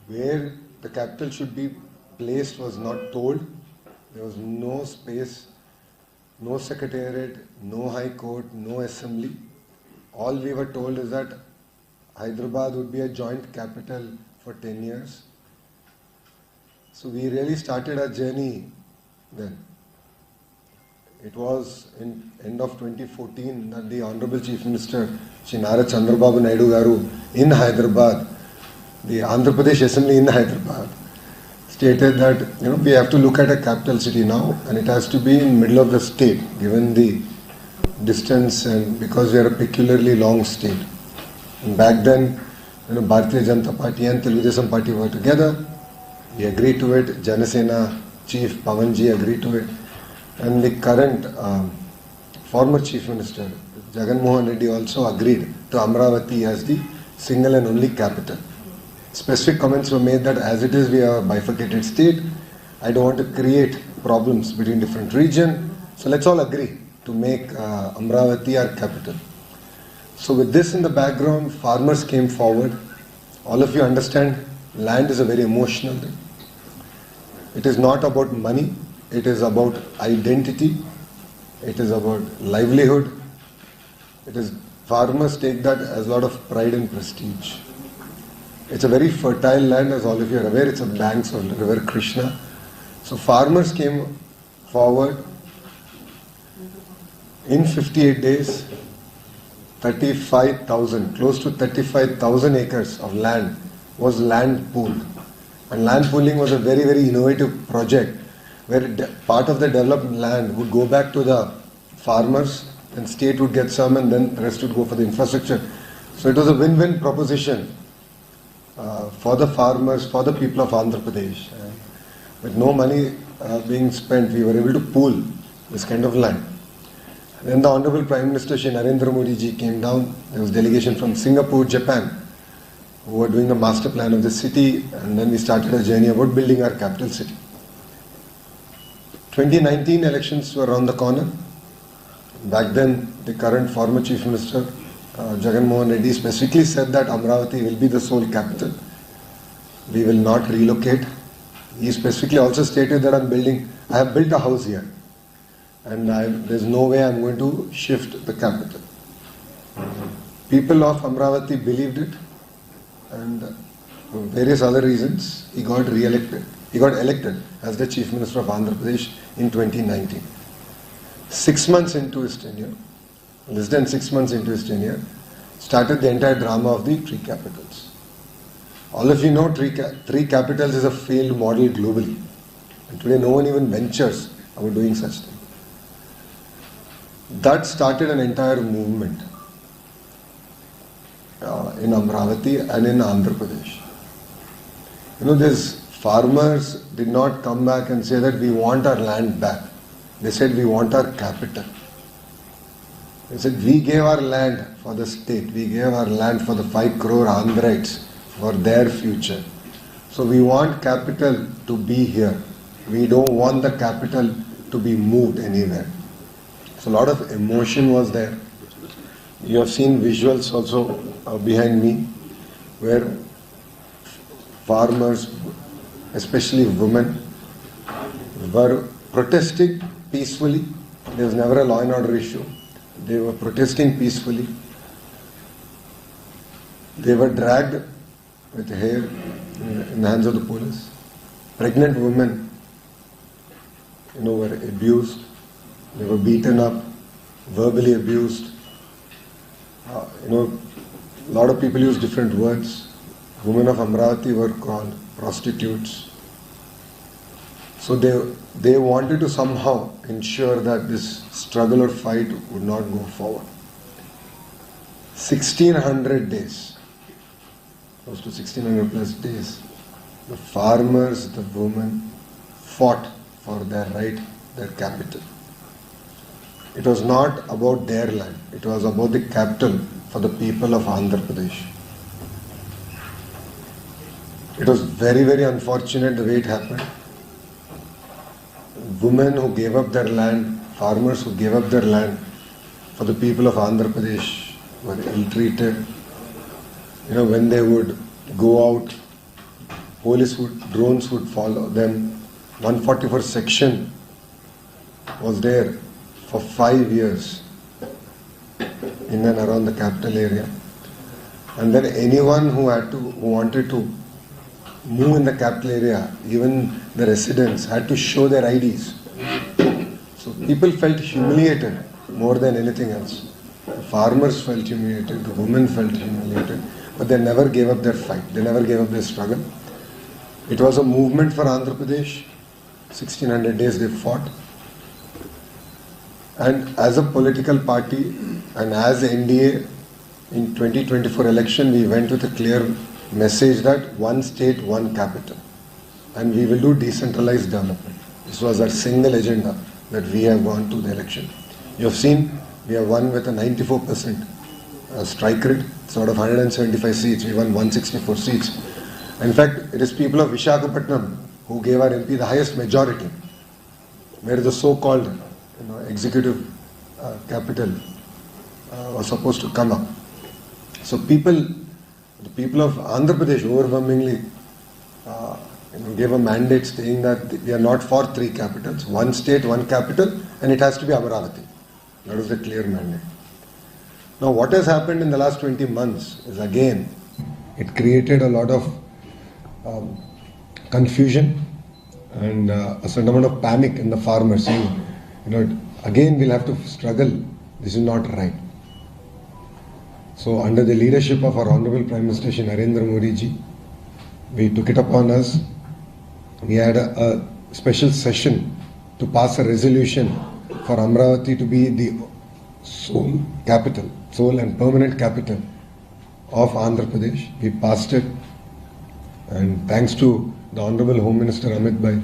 where the capital should be placed was not told. There was no space, no secretariat, no high court, no assembly. All we were told is that Hyderabad would be a joint capital for 10 years. So we really started our journey then. It was in end of 2014 that the Honorable Chief Minister, Shri Nara Naidu Garu, in Hyderabad, the Andhra Pradesh Assembly in Hyderabad, stated that we have to look at a capital city now, and it has to be in middle of the state, given the distance and because we are a peculiarly long state. And back then, Bharatiya Janata Party and Telugu Desam Party were together. We agreed to it. Janasena Chief Pawanji agreed to it. And the current former Chief Minister, Jagan Mohan Reddy, also agreed to Amaravati as the single and only capital. Specific comments were made that as it is, we are a bifurcated state. I don't want to create problems between different regions. So let's all agree to make Amaravati our capital. So with this in the background, farmers came forward. All of you understand, land is a very emotional thing. It is not about money. It is about identity. It is about livelihood. Farmers take that as a lot of pride and prestige. It's a very fertile land, as all of you are aware. It's on banks of the river Krishna. So farmers came forward. In 58 days, 35,000, close to 35,000 acres of land was land pooled. And land pooling was a very, very innovative project where part of the developed land would go back to the farmers, and state would get some, and then the rest would go for the infrastructure. So it was a win-win proposition for the farmers, for the people of Andhra Pradesh. With no money being spent, we were able to pool this kind of land. Then the Honorable Prime Minister Shri Narendra Modi ji came down. There was delegation from Singapore, Japan, who were doing the master plan of the city, and then we started a journey about building our capital city. 2019 elections were around the corner. Back then, the current former Chief Minister, Jagan Mohan Reddy, specifically said that Amaravati will be the sole capital. We will not relocate. He specifically also stated that I have built a house here, and there's no way I'm going to shift the capital. People of Amaravati believed it, and for various other reasons, he got elected as the Chief Minister of Andhra Pradesh in 2019. 6 months into his tenure, less than 6 months into his tenure, started the entire drama of the three capitals. All of you know three capitals is a failed model globally. And today no one even ventures about doing such thing. That started an entire movement in Amaravati and in Andhra Pradesh. These farmers did not come back and say that we want our land back. They said we want our capital. They said we gave our land for the state. We gave our land for the 5 crore Andhrites for their future. So we want capital to be here. We don't want the capital to be moved anywhere. So a lot of emotion was there. You have seen visuals also behind me where farmers, especially women, were protesting peacefully. There was never a law and order issue. They were protesting peacefully. They were dragged with hair in the hands of the police. Pregnant women, were abused. They were beaten up, verbally abused. A lot of people use different words. Women of Amaravati were called prostitutes. So they wanted to somehow ensure that this struggle or fight would not go forward. 1600 days, close to 1600 plus days, the farmers, the women fought for their right, their capital. It was not about their land, it was about the capital for the people of Andhra Pradesh. It was very, very unfortunate the way it happened. Women who gave up their land, farmers who gave up their land for the people of Andhra Pradesh were ill-treated. When they would go out drones would follow them. 144 section was there for 5 years in and around the capital area. And then anyone who wanted to move in the capital area, even the residents, had to show their IDs. So people felt humiliated more than anything else. The farmers felt humiliated, the women felt humiliated, but they never gave up their fight, they never gave up their struggle. It was a movement for Andhra Pradesh. 1600 days they fought. And as a political party and as NDA, in 2024 election, we went with a clear message that one state, one capital. And we will do decentralized development. This was our single agenda that we have gone to the election. You have seen, we have won with a 94% strike rate. It's out of 175 seats, we won 164 seats. In fact, it is people of Visakhapatnam who gave our MP the highest majority, where the so-called executive capital was supposed to come up. So the people of Andhra Pradesh overwhelmingly gave a mandate saying that we are not for 3 capitals, one state, one capital, and it has to be Amaravati. That was the clear mandate. Now what has happened in the last 20 months is again, it created a lot of confusion and a certain amount of panic in the farmers. Again we'll have to struggle. This is not right. So under the leadership of our Honorable Prime Minister Shri Narendra Modi ji, we took it upon us. We had a special session to pass a resolution for Amaravati to be the sole capital, sole and permanent capital of Andhra Pradesh. We passed it, and thanks to the Honorable Home Minister Amit Bhai,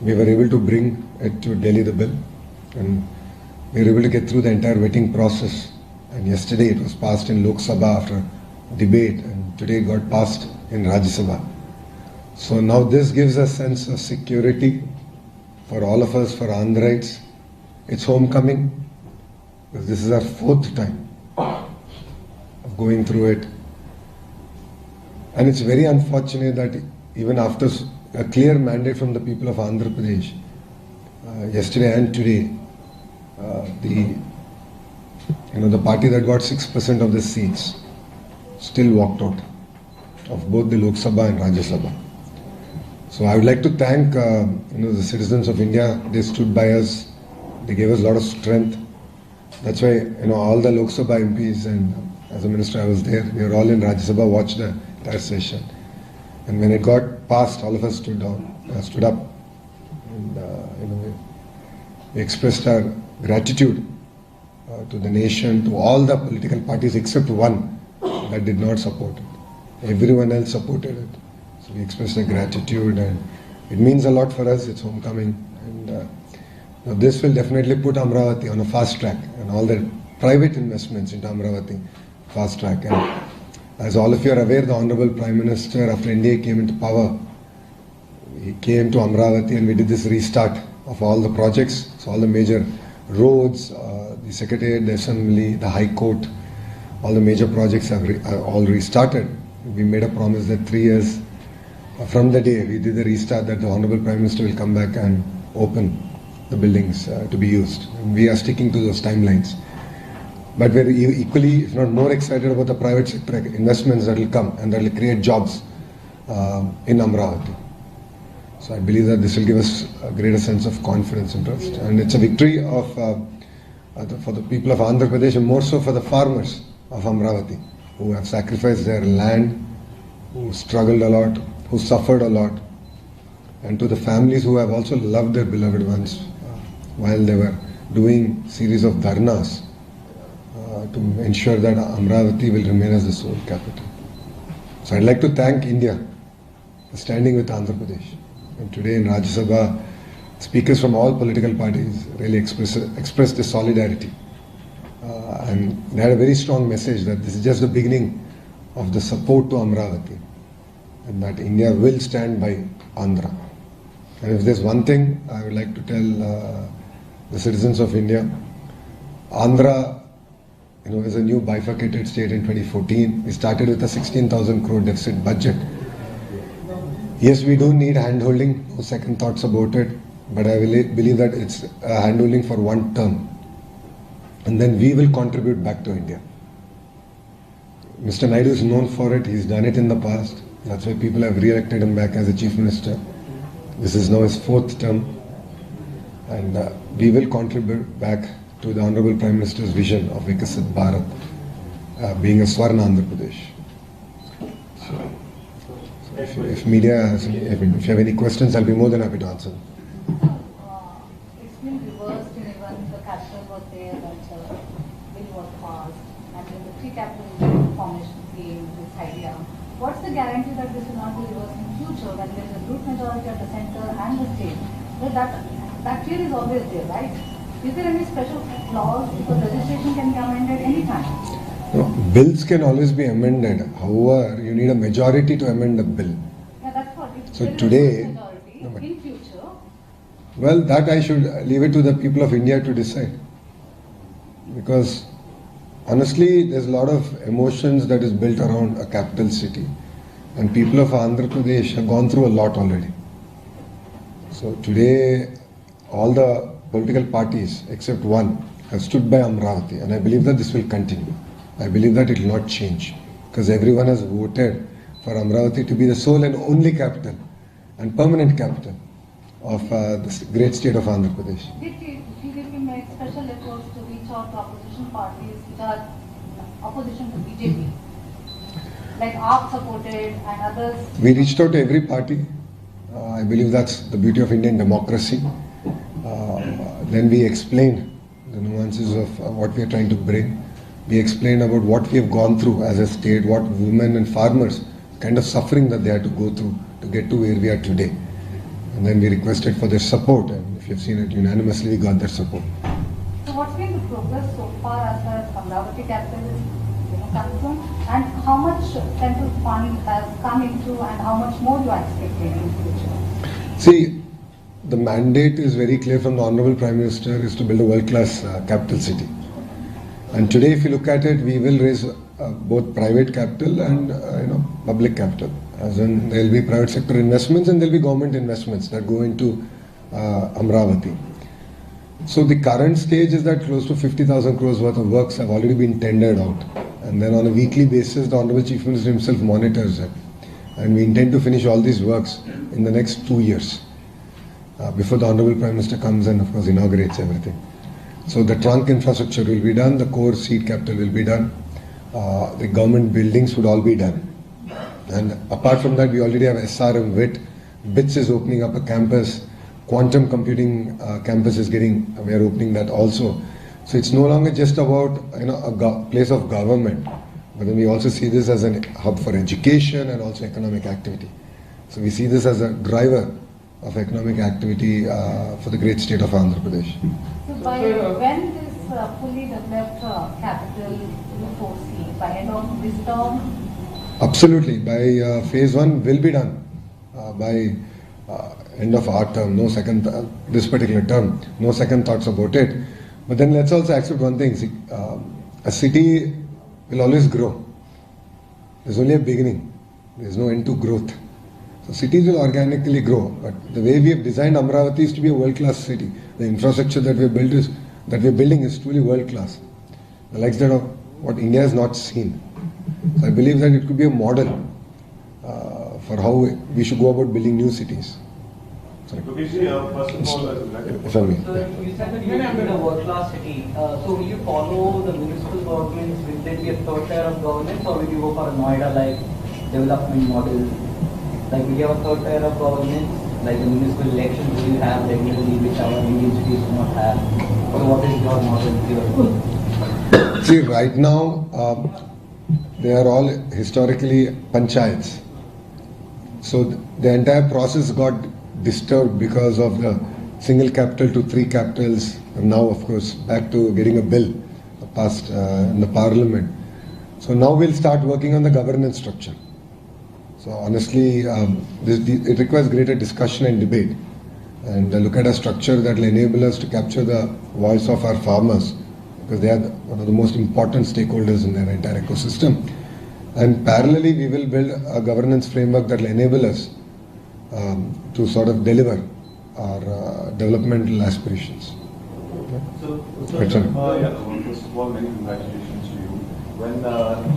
we were able to bring it to Delhi, the bill, and we were able to get through the entire vetting process. And yesterday it was passed in Lok Sabha after debate, and today it got passed in Rajya Sabha. So now this gives a sense of security for all of us, for Andhrites. It's homecoming, because this is our 4th time of going through it. And it's very unfortunate that even after a clear mandate from the people of Andhra Pradesh, yesterday and today, the party that got 6% of the seats still walked out of both the Lok Sabha and Rajya Sabha. So I would like to thank the citizens of India. They stood by us. They gave us a lot of strength. That's why all the Lok Sabha MPs, and as a minister I was there. We were all in Rajya Sabha, watched the entire session. And when it got passed, all of us stood up, and we expressed our gratitude to the nation, to all the political parties except one that did not support it. Everyone else supported it. So we expressed our gratitude, and it means a lot for us. It's homecoming, and this will definitely put Amaravati on a fast track, and all the private investments into Amaravati fast track. And as all of you are aware, the Honorable Prime Minister, after India came into power, he came to Amaravati, and we did this restart of all the projects. So all the major roads, the Secretariat, the Assembly, the High Court, all the major projects are all restarted. We made a promise that 3 years from the day we did the restart, that the Honorable Prime Minister will come back and open the buildings to be used. And we are sticking to those timelines. But we're equally, if not more, excited about the private sector investments that will come and that will create jobs in Amaravati. So I believe that this will give us a greater sense of confidence and trust. And it's a victory for the people of Andhra Pradesh, and more so for the farmers of Amaravati, who have sacrificed their land, who struggled a lot, who suffered a lot, and to the families who have also loved their beloved ones while they were doing series of dharnas to ensure that Amaravati will remain as the sole capital. So I'd like to thank India for standing with Andhra Pradesh. And today in Rajya Sabha, speakers from all political parties really expressed this solidarity. And they had a very strong message that this is just the beginning of the support to Amaravati, and that India will stand by Andhra. And if there's one thing I would like to tell the citizens of India, Andhra is a new bifurcated state in 2014. We started with a 16,000 crore deficit budget. Yes, we don't need hand-holding, no second thoughts about it, but I believe that it's a hand-holding for one term. And then we will contribute back to India. Mr. Naidu is known for it, he's done it in the past. That's why people have re-elected him back as a Chief Minister. This is now his fourth term. And we will contribute back to the Honorable Prime Minister's vision of Vikasit Bharat, being a Swarna Andhra Pradesh. So if media has, if you have any questions, I'll be more than happy to answer. It's been reversed in even the capital was there that bill was passed, and then the three capital formation came, this idea. What's the guarantee that this will not be reversed in future when there is a group majority at the center and the state? That fear is always there, right? Is there any special clause because legislation can be amended anytime? No, bills can always be amended. However, you need a majority to amend a bill. Yeah, that's what. If So there is today, a majority in future. well, that I should leave it to the people of India to decide. Because honestly, there's a lot of emotions that is built around a capital city. And people of Andhra Pradesh have gone through a lot already. So today, all the political parties, except one, have stood by Amaravati. And I believe that this will continue. I believe that it will not change. Because everyone has voted for Amaravati to be the sole and only capital and permanent capital of this great state of Andhra Pradesh. Did TDP make special efforts to reach out to opposition parties which are opposition to BJP? Like AAP supported and others? We reached out to every party. I believe that's the beauty of Indian democracy. Then we explained the nuances of what we are trying to bring. We explained about what we have gone through as a state, what women and farmers, kind of suffering that they had to go through to get to where we are today. And then we requested for their support, and if you've seen it, unanimously we got their support. So what's been the progress so far as far as Amaravati capital is concerned, and how much central fund has come into and how much more you are expecting in the future? See, the mandate is very clear from the Honorable Prime Minister is to build a world-class capital city. And today, if you look at it, we will raise both private capital and public capital. As in, there will be private sector investments and there will be government investments that go into Amaravati. So the current stage is that close to 50,000 crores worth of works have already been tendered out. And then on a weekly basis, the Honorable Chief Minister himself monitors it. And we intend to finish all these works in the next 2 years before the Honorable Prime Minister comes and, of course, inaugurates everything. So the trunk infrastructure will be done, the core seed capital will be done, the government buildings would all be done. And apart from that, we already have SRM WIT, BITS is opening up a campus, quantum computing campus is we are opening that also. So it's no longer just about a place of government, but then we also see this as a hub for education and also economic activity. So we see this as a driver of economic activity for the great state of Andhra Pradesh. So by when this fully developed capital you foresee? By end of this term? Absolutely. By phase 1 will be done by end of our term. No second, this particular term, no second thoughts about it. But then let's also accept one thing. See, a city will always grow. There's only a beginning. There's no end to growth. So cities will organically grow. But the way we have designed Amaravati is to be a world-class city. The infrastructure that we're building is truly world-class. The likes that of what India has not seen. So I believe that it could be a model for how we should go about building new cities. Sorry. Lokesh, first of all, If I may. So you said that you will build a world-class city. So will you follow the municipal governments? Will there be a third tier of governance, or will you go for a Noida-like development model? Like will you have a third tier of governance, like the municipal elections will you have regularly, which our Indian cities do not have? So what is your model here? See, right now, they are all historically panchayats. So the entire process got disturbed because of the single capital to 3 capitals, and now of course back to getting a bill passed in the parliament. So now we'll start working on the governance structure. So honestly, it requires greater discussion and debate, and look at a structure that will enable us to capture the voice of our farmers, because they are one of the most important stakeholders in their entire ecosystem. And parallelly, we will build a governance framework that will enable us to sort of deliver our developmental aspirations. So, Right, sir. first of all, many congratulations to you. When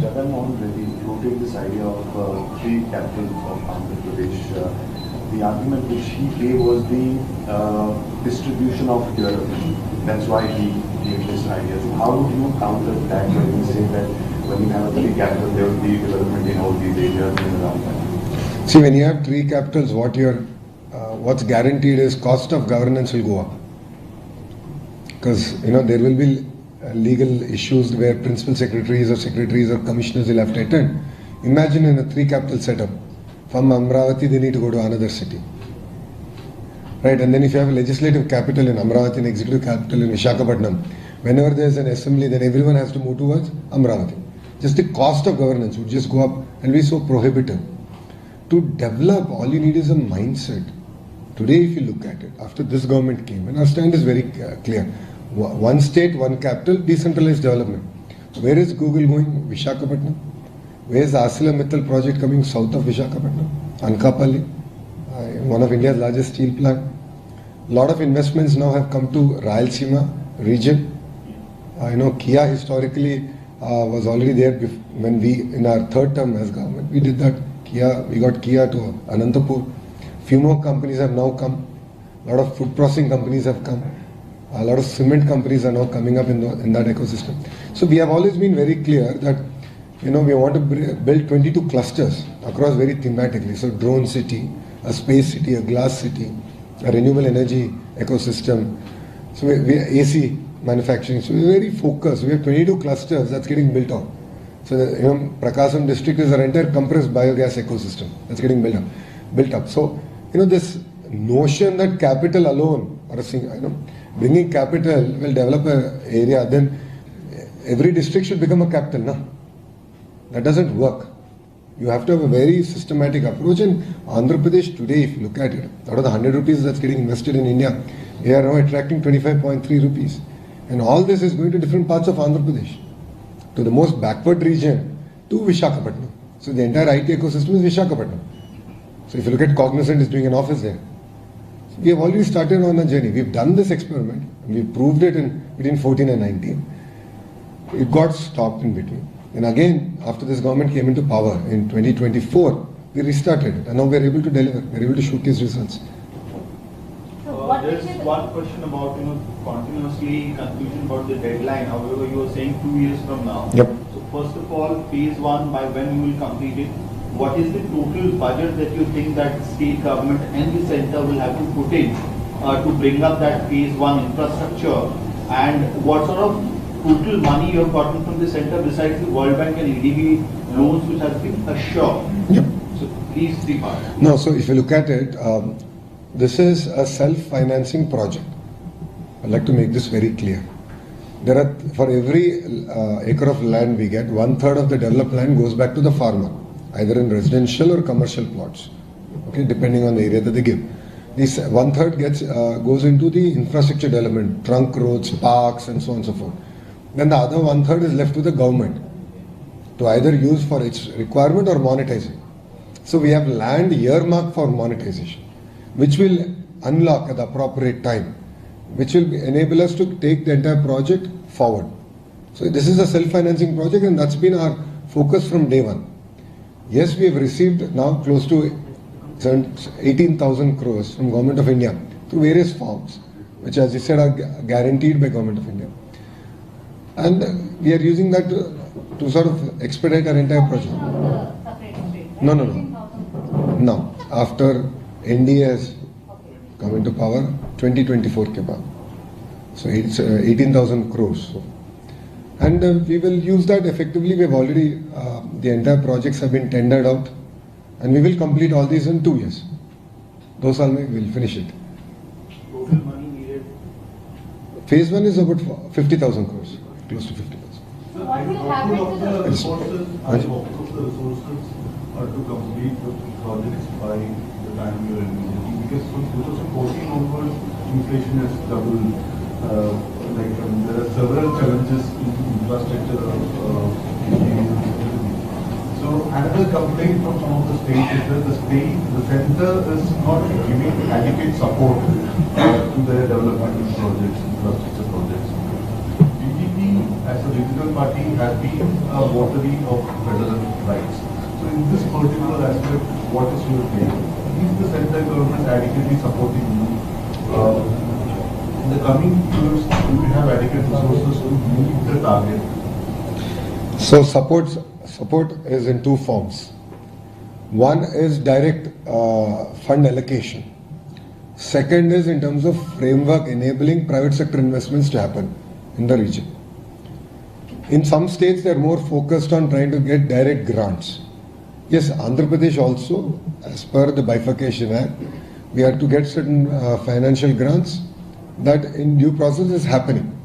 Jagan Mohan Reddy floated this idea of three capitals of Andhra Pradesh, the argument which he gave was the distribution of development. That's why he gave this idea. So how would you counter that when you say that when you have a three capital, there will be development in all these areas and around that? See, when you have three capitals, what's guaranteed is cost of governance will go up. Because there will be legal issues where principal secretaries or commissioners will have to attend. Imagine in a three capital setup, from Amaravati they need to go to another city. Right, and then if you have a legislative capital in Amaravati and executive capital in Visakhapatnam, whenever there is an assembly, then everyone has to move towards Amaravati. Just the cost of governance would just go up and be so prohibitive. To develop, all you need is a mindset. Today, if you look at it, after this government came, and our stand is very clear. One state, one capital, decentralized development. Where is Google going? Visakhapatnam. Where is the ArcelorMittal project coming south of Visakhapatnam? Anakapalli, one of India's largest steel plant. A lot of investments now have come to Rayalaseema region. Kia historically was already there when we, in our third term as government, we did that. We got Kia to Anantapur. Few more companies have now come. A lot of food processing companies have come. A lot of cement companies are now coming up in that ecosystem. So we have always been very clear that we want to build 22 clusters across very thematically. So drone city, a space city, a glass city, a renewable energy ecosystem. So we AC manufacturing. So we're very focused. We have 22 clusters that's getting built out. So Prakasam district is our entire compressed biogas ecosystem that's getting built up. So this notion that capital alone or bringing capital will develop an area, then every district should become a capital. No? That doesn't work. You have to have a very systematic approach. And Andhra Pradesh today, if you look at it, out of the 100 rupees that's getting invested in India, we are now attracting 25.3 rupees. And all this is going to different parts of Andhra Pradesh, to the most backward region, to Visakhapatnam. So the entire IT ecosystem is Visakhapatnam. So if you look at Cognizant is doing an office there. So we have already started on a journey. We've done this experiment. And we proved it in between 14 and 19. It got stopped in between. And again, after this government came into power in 2024, we restarted it. And now we're able to deliver. We're able to showcase results. There's one question about continuously confusion about the deadline. However, you were saying 2 years from now. Yep. So first of all, phase one, by when you will complete it? What is the total budget that you think that state government and the center will have to put in to bring up that phase one infrastructure? And what sort of total money you have gotten from the center besides the World Bank and EDB loans which has been assured? Yep. So these three parts. No, so if you look at it, this is a self-financing project. I'd like to make this very clear. There are, for every acre of land we get, 1/3 of the developed land goes back to the farmer, either in residential or commercial plots, okay, depending on the area that they give. This 1/3 goes into the infrastructure development, trunk roads, parks, and so on and so forth. Then the other 1/3 is left to the government to either use for its requirement or monetizing. So we have land earmarked for monetization, which will unlock at the appropriate time, which will enable us to take the entire project forward. So this is a self-financing project, and that's been our focus from day one. Yes, we have received now close to 18,000 crores from Government of India through various forms, which, as you said, are guaranteed by Government of India. And we are using that to sort of expedite our entire project. No. No. After NDA has come into power, 2024 ke baad. So it's 18,000 crores. And we will use that effectively. We have already, the entire projects have been tendered out, and we will complete all these in 2 years. Those we will finish it. Total money needed? Phase 1 is about 50,000 crores, close to 50,000. So what will happen to the resources to complete the projects by the time you are envisaging? Because from 2014 onwards, inflation has doubled. There are several challenges in infrastructure. So another complaint from some of the states is that the center is not giving adequate support to their development projects, infrastructure projects. BJP as a regional party has been a votary of federal rights. So in this particular aspect, what is your take? Is the central government adequately supporting you? In the coming years, do we have adequate resources to meet the target? So support is in two forms. One is direct fund allocation. Second is in terms of framework enabling private sector investments to happen in the region. In some states, they are more focused on trying to get direct grants. Yes, Andhra Pradesh also, as per the Bifurcation Act, we have to get certain financial grants. That in due process is happening.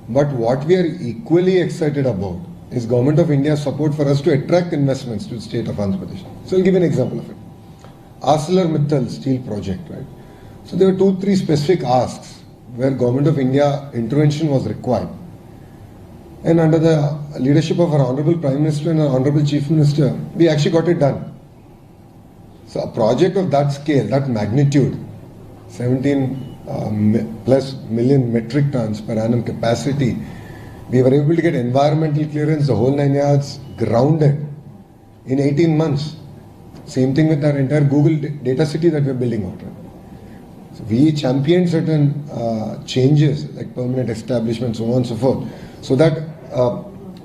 But what we are equally excited about is Government of India's support for us to attract investments to the state of Andhra Pradesh. So I'll give an example of it. ArcelorMittal steel project, right? So there were 2-3 specific asks where Government of India intervention was required. And under the leadership of our Honorable Prime Minister and our Honorable Chief Minister, we actually got it done. So a project of that scale, that magnitude, 17 plus million metric tons per annum capacity, we were able to get environmental clearance, the whole 9 yards, grounded in 18 months. Same thing with our entire Google data city that we're building out. Right? So we championed certain changes like permanent establishment, so on and so forth, so that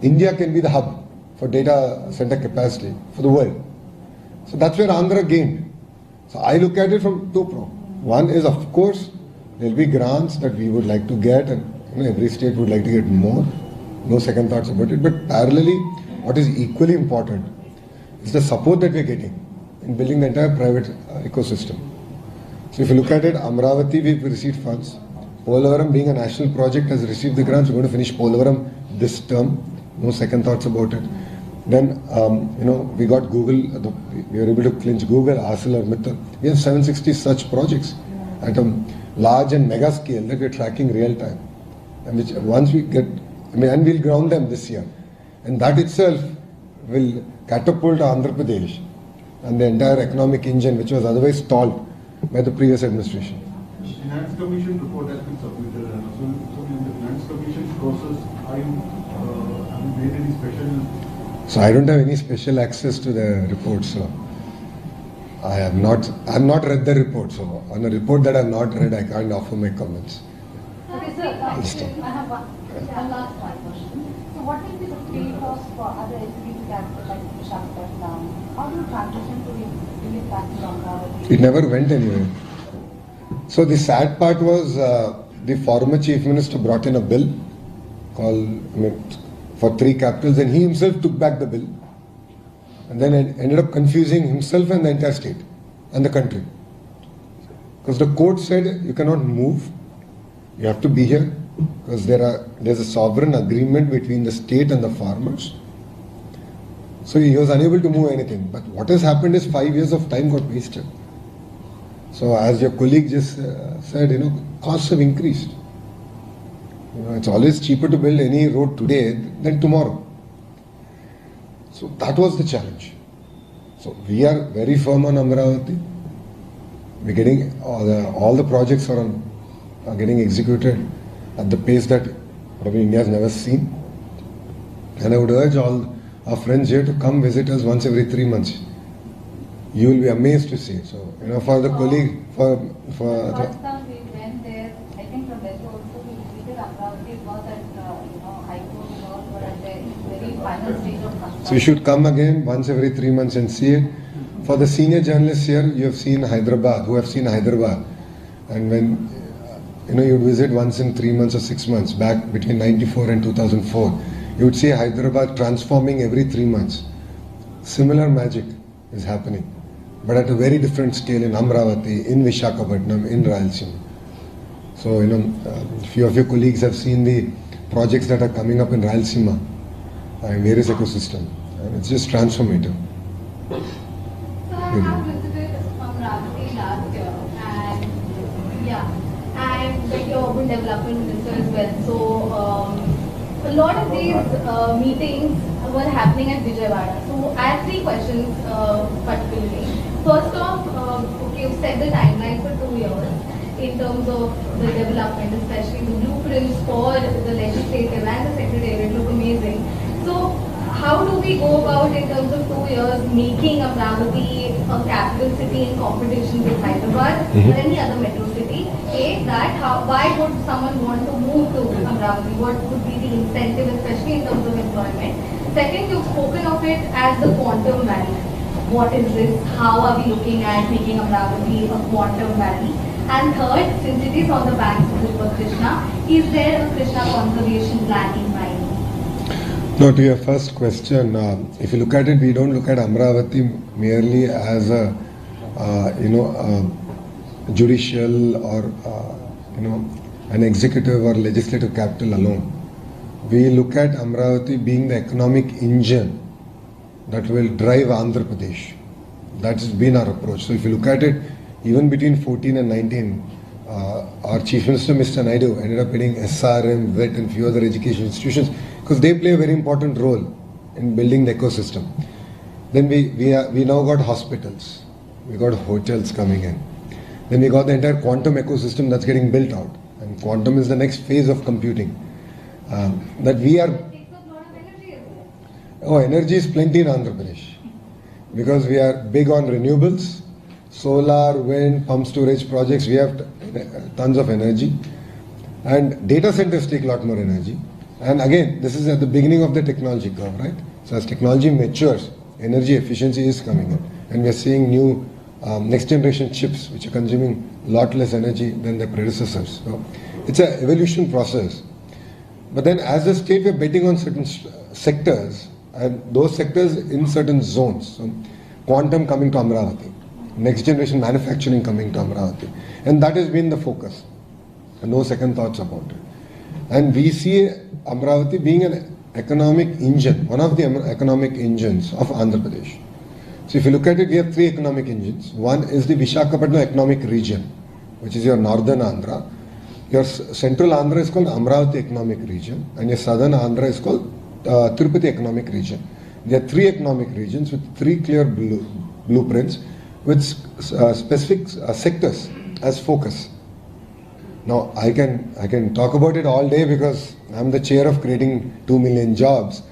India can be the hub for data center capacity for the world. So that's where Andhra gained. So I look at it from two prongs. One is, of course, there will be grants that we would like to get, and every state would like to get more. No second thoughts about it. But parallelly, what is equally important is the support that we are getting in building the entire private ecosystem. So if you look at it, Amaravati, we've received funds. Polavaram, being a national project, has received the grants. We're going to finish Polavaram this term. No second thoughts about it. Then, we got Google, we were able to clinch Google, ArcelorMittal. We have 760 such projects at a large and mega scale that we're tracking real time. And which once we get, and we'll ground them this year. And that itself will catapult Andhra Pradesh and the entire economic engine, which was otherwise stalled by the previous administration. The Finance Commission report has been submitted, and so in the Finance Commission process, have you made any special? So I don't have any special access to the report, so I have not read the report. So on a report that I have not read, I can't offer my comments. Okay, sir, I have one last question. So what will be the fate of other executive capital like Visakhapatnam? How do you transition to bring it back to Amaravati? It never went anywhere. So the sad part was the former Chief Minister brought in a bill for 3 capitals, and he himself took back the bill and then ended up confusing himself and the entire state and the country. Because the court said you cannot move, you have to be here because there's a sovereign agreement between the state and the farmers. So he was unable to move anything. But what has happened is 5 years of time got wasted. So as your colleague just said, costs have increased. It's always cheaper to build any road today than tomorrow. So that was the challenge. So we are very firm on Amaravati. We're getting all the projects are getting executed at the pace that probably India has never seen. And I would urge all our friends here to come visit us once every 3 months. You will be amazed to see. So for the colleague, Last time we went there, I think from West also we visited Amaravati. It was at High Court and all, but at the very final stage of construction. So you should come again once every 3 months and see it. For the senior journalists here, you have seen Hyderabad, who have seen Hyderabad. And when you would visit once in 3 months or 6 months, back between 94 and 2004, you would see Hyderabad transforming every 3 months. Similar magic is happening, but at a very different scale in Amaravati, in Visakhapatnam, in Rayalaseema. So, few of your colleagues have seen the projects that are coming up in Rayalaseema, in various ecosystem. And it's just transformative. So I have visited Amaravati last year, and like your urban development minister as well. So a lot of these meetings were happening at Vijayawada. So I have three questions particularly. First off, okay, you've set the timeline for 2 years in terms of the development, especially the blueprints for the legislative and the secretariat look amazing. So how do we go about in terms of 2 years making Amaravati a capital city in competition with Hyderabad or any other metro city? Why would someone want to move to Amaravati? What would be the incentive, especially in terms of employment? Second, you've spoken of it as the quantum valley. What is this? How are we looking at making Amaravati a quantum valley? And third, since it is on the banks of the river Krishna, is there a Krishna conservation plan in mind? No, to your first question, if you look at it, we don't look at Amaravati merely as a, judicial or, an executive or legislative capital alone. We look at Amaravati being the economic engine that will drive Andhra Pradesh. That's been our approach. So if you look at it, even between 14 and 19, our Chief Minister, Mr. Naidu, ended up getting SRM, VET and few other education institutions because they play a very important role in building the ecosystem. Then we now got hospitals, we got hotels coming in. Then we got the entire quantum ecosystem that's getting built out. And quantum is the next phase of computing. That we are... It takes up a lot of energy as well. Oh, energy is plenty in Andhra Pradesh. Because we are big on renewables, solar, wind, pump storage projects, we have tons of energy. And data centers take a lot more energy. And again, this is at the beginning of the technology curve, right? So as technology matures, energy efficiency is coming in. And we are seeing new next generation chips which are consuming a lot less energy than their predecessors. So it's an evolution process. But then as a state, we are betting on certain sectors, and those sectors in certain zones. So quantum coming to Amaravati, next generation manufacturing coming to Amaravati. And that has been the focus. And no second thoughts about it. And we see Amaravati being an economic engine, one of the economic engines of Andhra Pradesh. So if you look at it, we have three economic engines. One is the Visakhapatnam economic region, which is your northern Andhra. Your central Andhra is called Amaravati economic region, and your southern Andhra is called Tirupati economic region. There are three economic regions with three clear blueprints with specific sectors as focus. Now I can talk about it all day because I'm the chair of creating 2 million jobs.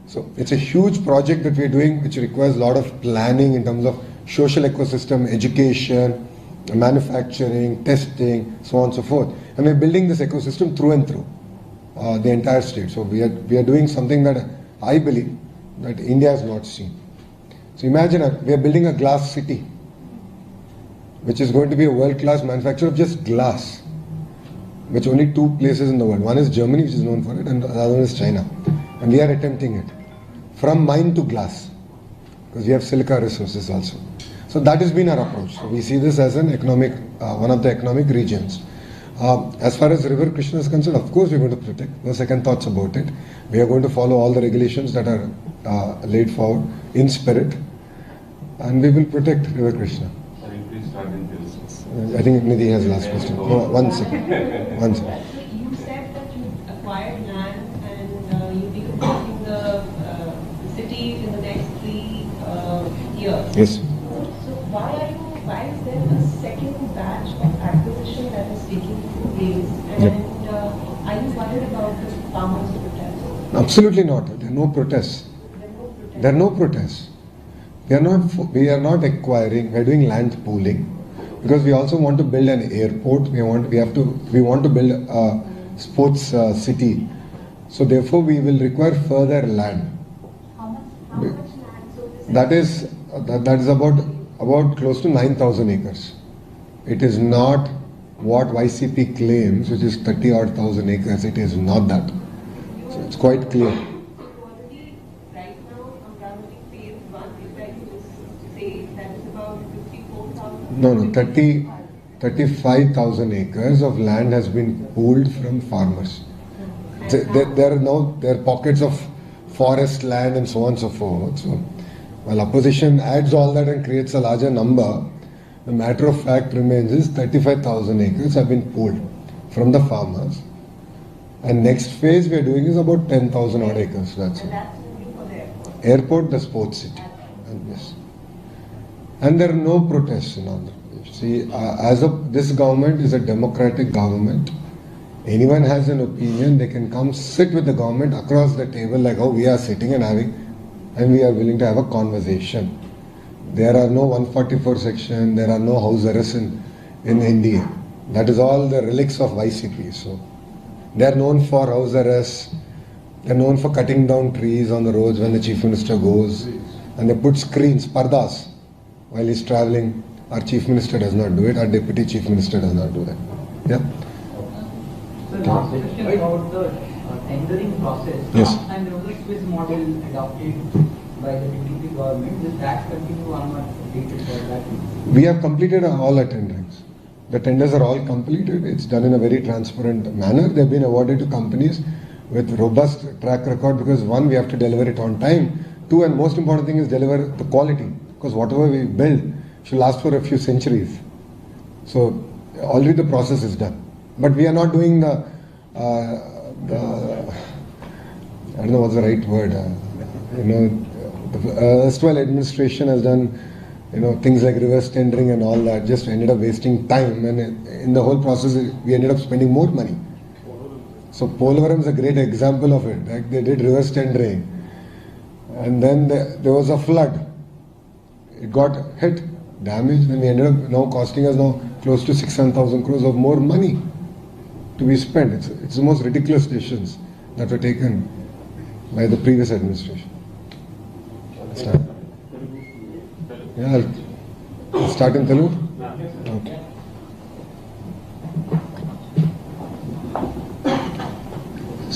So it's a huge project that we're doing which requires a lot of planning in terms of social ecosystem, education, manufacturing, testing, so on and so forth. And we're building this ecosystem through and through the entire state. So we are doing something that I believe that India has not seen. So imagine we are building a glass city which is going to be a world-class manufacturer of just glass, which only two places in the world. One is Germany, which is known for it, and the other one is China. And we are attempting it. From mine to glass, because we have silica resources also. So that has been our approach. So we see this as an economic, one of the economic regions. As far as River Krishna is concerned, of course we are going to protect. No second thoughts about it. We are going to follow all the regulations that are laid forward in spirit, and we will protect River Krishna. I think Nidhi has the last question. No, one second. You said that you acquired land and you'll be completing the city in the next 3 years. Yes. So why is there a second batch of acquisition that is taking place? And are you worried about the farmers' protests? Absolutely not. There are no protests. There are no protests. We are not acquiring. We are doing land pooling. Because we also want to build an airport, we want to build a sports city. So therefore we will require further land. How much land? So That is about close to 9,000 acres. It is not what YCP claims, which is 30 odd thousand acres. It is not that. So it's quite clear. So already right now Amaravati phase 1, if I could say, that is about 54,000. No, 35,000 acres of land has been pooled from farmers. There are pockets of forest land and so on and so forth. So while opposition adds all that and creates a larger number, the matter of fact remains is 35,000 acres have been pooled from the farmers. And next phase we are doing is about 10,000 odd acres. That's it. And that's only for the airport. Airport, the sports city. And yes. And there are no protests in Andhra Pradesh. See, this government is a democratic government. Anyone has an opinion, they can come sit with the government across the table like how we are sitting and we are willing to have a conversation. There are no 144 section, there are no house arrests in India. That is all the relics of YCP. So they are known for house arrests, they are known for cutting down trees on the roads when the chief minister goes, and they put screens, pardas, while he's traveling. Our chief minister does not do it, our deputy chief minister does not do that. Yeah. So last question about the tendering process. Yes. Last time there was a Swiss model adopted by the DTP government. Will that continue or not updated for that? We have completed all our tenderings. The tenders are all completed. It's done in a very transparent manner. They've been awarded to companies with robust track record because one, we have to deliver it on time. Two, and most important thing is deliver the quality, because whatever we build should last for a few centuries. So already the process is done. But we are not doing the I don't know what's the right word. The erstwhile administration has done, things like reverse tendering and all that. Just ended up wasting time, and in the whole process, we ended up spending more money. So Polavaram is a great example of it. Like they did reverse tendering, and then there was a flood. It got hit, damaged, and we ended up now costing us now close to 6,000 crores of more money to be spent. It's the most ridiculous decisions that were taken by the previous administration. Start. Yeah, I'll start in Telugu. Okay.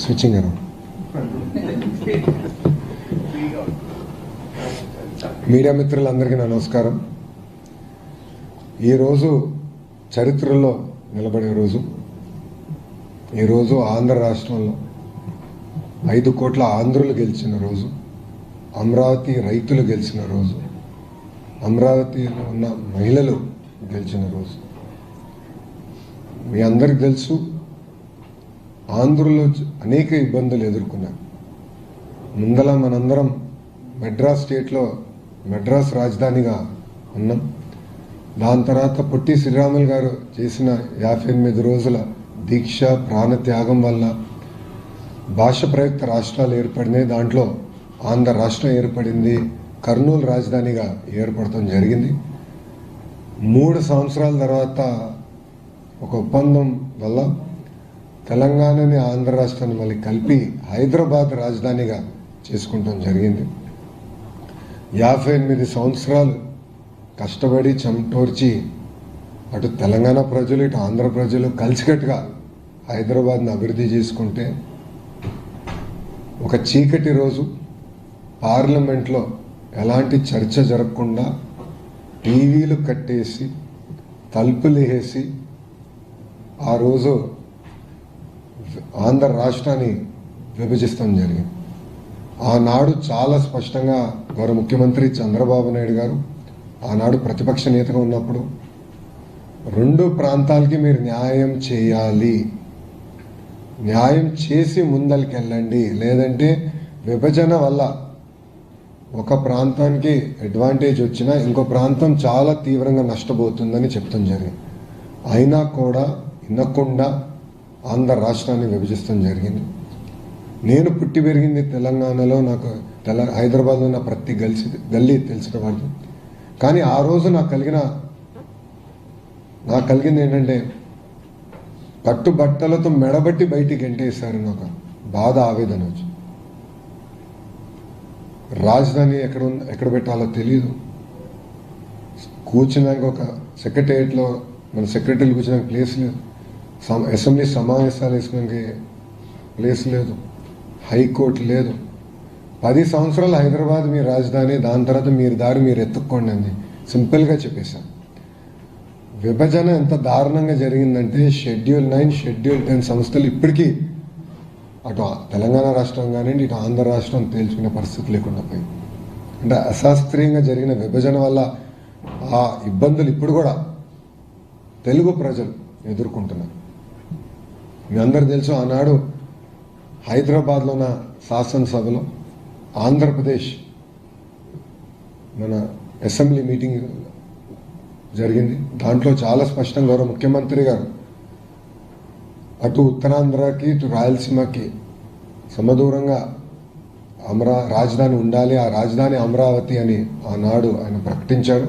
Switching around. Media మిత్రులందరికీ నా నమస్కారం. ఈరోజు చరిత్రలో నిలబడే రోజు. ఈరోజు ఆంధ్ర రాష్ట్రంలో 5 కోట్ల ఆంధ్రులు గెలిచిన రోజు, అమరావతి రైతులు గెలిచిన రోజు, అమరావతిలో ఉన్న మహిళలు గెలిచిన రోజు. మీ అందరికి తెలుసు, ఆంధ్రులు అనేక ఇబ్బందులు ఎదుర్కొన్నారు. ముందల మనందరం మెడ్రాస్ స్టేట్లో మెడ్రాస్ రాజధానిగా ఉన్నాం. దాని తర్వాత పొట్టి శ్రీరాములు గారు చేసిన 58 రోజుల దీక్ష ప్రాణత్యాగం వల్ల భాష ప్రయుక్త రాష్ట్రాలు ఏర్పడినాయి. దాంట్లో ఆంధ్ర రాష్ట్రం ఏర్పడింది, కర్నూలు రాజధానిగా ఏర్పడటం జరిగింది. 3 సంవత్సరాల తర్వాత ఒక ఒప్పందం వల్ల తెలంగాణని ఆంధ్ర రాష్ట్రాన్ని మళ్ళీ కలిపి హైదరాబాద్ రాజధానిగా చేసుకుంటాం జరిగింది. 58 సంవత్సరాలు కష్టపడి చెమటోర్చి అటు తెలంగాణ ప్రజలు ఇటు ఆంధ్ర ప్రజలు కలిసికట్టుగా హైదరాబాద్ని అభివృద్ధి చేసుకుంటే ఒక చీకటి రోజు పార్లమెంట్లో ఎలాంటి చర్చ జరగకుండా టీవీలు కట్టేసి తలుపులు వేసి ఆ రోజు ఆంధ్ర రాష్ట్రాన్ని విభజిస్తాం జరిగింది. ఆనాడు చాలా స్పష్టంగా గౌరవ ముఖ్యమంత్రి చంద్రబాబు నాయుడు గారు ఆనాడు ప్రతిపక్ష నేతగా ఉన్నప్పుడు 2 ప్రాంతాలకి మీరు న్యాయం చేయాలి, న్యాయం చేసి ముందరికెళ్ళండి, లేదంటే విభజన వల్ల ఒక ప్రాంతానికి అడ్వాంటేజ్ వచ్చినా ఇంకో ప్రాంతం చాలా తీవ్రంగా నష్టపోతుందని చెప్తాం జరిగింది. అయినా కూడా వినకుండా ఆంధ్ర రాష్ట్రాన్ని విభజిస్తాం జరిగింది. నేను పుట్టి పెరిగింది తెలంగాణలో, నాకు హైదరాబాద్లో ఉన్న ప్రతి గల్లీ తెలిసిన వాళ్ళు. కానీ ఆ రోజు నాకు కలిగింది ఏంటంటే కట్టుబట్టలతో మెడబట్టి బయటికి గెంటేశారని ఒక బాధ, ఆవేదన వచ్చి. రాజధాని ఎక్కడ పెట్టాలో తెలియదు. కూర్చున్నాక ఒక సెక్రటేరియట్లో మన సెక్రటరీలు కూర్చున్నాక ప్లేస్ లేదు, అసెంబ్లీ సమావేశాలు వేసుకోవడానికి ప్లేస్ లేదు, హైకోర్టు లేదు. 10 సంవత్సరాలు హైదరాబాద్ మీ రాజధాని, దాని తర్వాత మీరు దారి మీరు ఎత్తుక్కోండి అని సింపుల్గా చెప్పేశాను. విభజన ఎంత దారుణంగా జరిగిందంటే షెడ్యూల్ 9, షెడ్యూల్ 10 సంస్థలు ఇప్పటికీ అటు తెలంగాణ రాష్ట్రం కానివ్వండి ఇటు ఆంధ్ర రాష్ట్రం తేల్చుకునే పరిస్థితి లేకుండా పోయింది. అంటే అశాస్త్రీయంగా జరిగిన విభజన వల్ల ఆ ఇబ్బందులు ఇప్పుడు కూడా తెలుగు ప్రజలు ఎదుర్కొంటున్నారు. మీ అందరూ తెలుసు, ఆనాడు హైదరాబాద్లో ఉన్న శాసనసభలో ఆంధ్రప్రదేశ్ మన అసెంబ్లీ మీటింగ్ జరిగింది. దాంట్లో చాలా స్పష్టంగా గౌరవ ముఖ్యమంత్రి గారు అటు ఉత్తరాంధ్రకి ఇటు రాయలసీమకి సమదూరంగా రాజధాని ఉండాలి, ఆ రాజధాని అమరావతి అని ఆనాడు ఆయన ప్రకటించారు.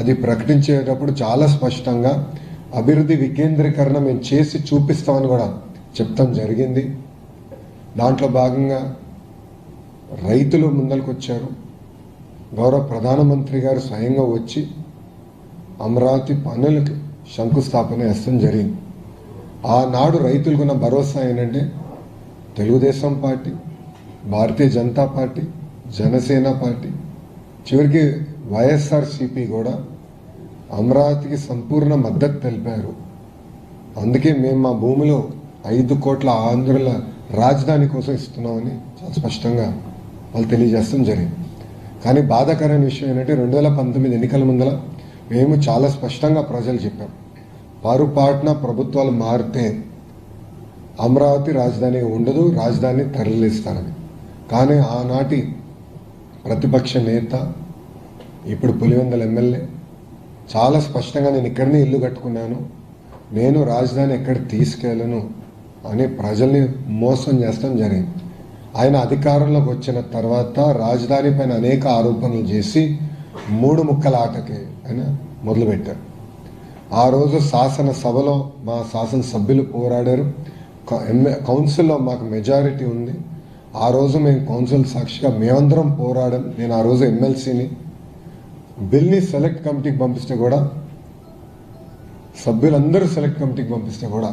అది ప్రకటించేటప్పుడు చాలా స్పష్టంగా అభివృద్ధి వికేంద్రీకరణ మేము చేసి చూపిస్తామని కూడా చెప్తాం జరిగింది. దాంట్లో భాగంగా రైతులు ముందరకు వచ్చారు. గౌరవ ప్రధానమంత్రి గారు స్వయంగా వచ్చి అమరావతి పనులకు శంకుస్థాపన చేస్తాం జరిగింది. ఆనాడు రైతులకున్న భరోసా ఏంటంటే Telugu Desam party, Bharatiya Janata party, Janasena party, చివరికి వైఎస్ఆర్సీపీ కూడా అమరావతికి సంపూర్ణ మద్దతు తెలిపారు. అందుకే మేము మా భూమిలో 5 కోట్ల ఆంధ్రుల రాజధాని కోసం ఇస్తున్నామని చాలా స్పష్టంగా వాళ్ళు తెలియజేస్తాం జరిగింది. కానీ బాధాకరమైన విషయం ఏంటంటే 2019 ఎన్నికల ముందర మేము చాలా స్పష్టంగా ప్రజలు చెప్పాం, పారుపాటున ప్రభుత్వాలు మారితే అమరావతి రాజధానిగా ఉండదు, రాజధాని తరలిస్తారని. కానీ ఆనాటి ప్రతిపక్ష నేత, ఇప్పుడు పులివెందుల ఎమ్మెల్యే చాలా స్పష్టంగా నేను ఇక్కడనే ఇల్లు కట్టుకున్నాను, నేను రాజధాని ఎక్కడ తీసుకెళ్ళను అని ప్రజల్ని మోసం చేస్తాం జరిగింది. ఆయన అధికారంలోకి వచ్చిన తర్వాత రాజధాని పైన అనేక ఆరోపణలు చేసి 3 ముక్కల ఆటకి ఆయన మొదలుపెట్టారు. ఆ రోజు శాసనసభలో మా శాసనసభ్యులు పోరాడారు, కౌన్సిల్లో మాకు మెజారిటీ ఉంది. ఆ రోజు మేము కౌన్సిల్ సాక్షిగా మేమందరం పోరాడాం. నేను ఆ రోజు ఎమ్మెల్సీని, బిల్ని సెలెక్ట్ కమిటీకి పంపిస్తే కూడా, సభ్యులందరూ సెలెక్ట్ కమిటీకి పంపిస్తే కూడా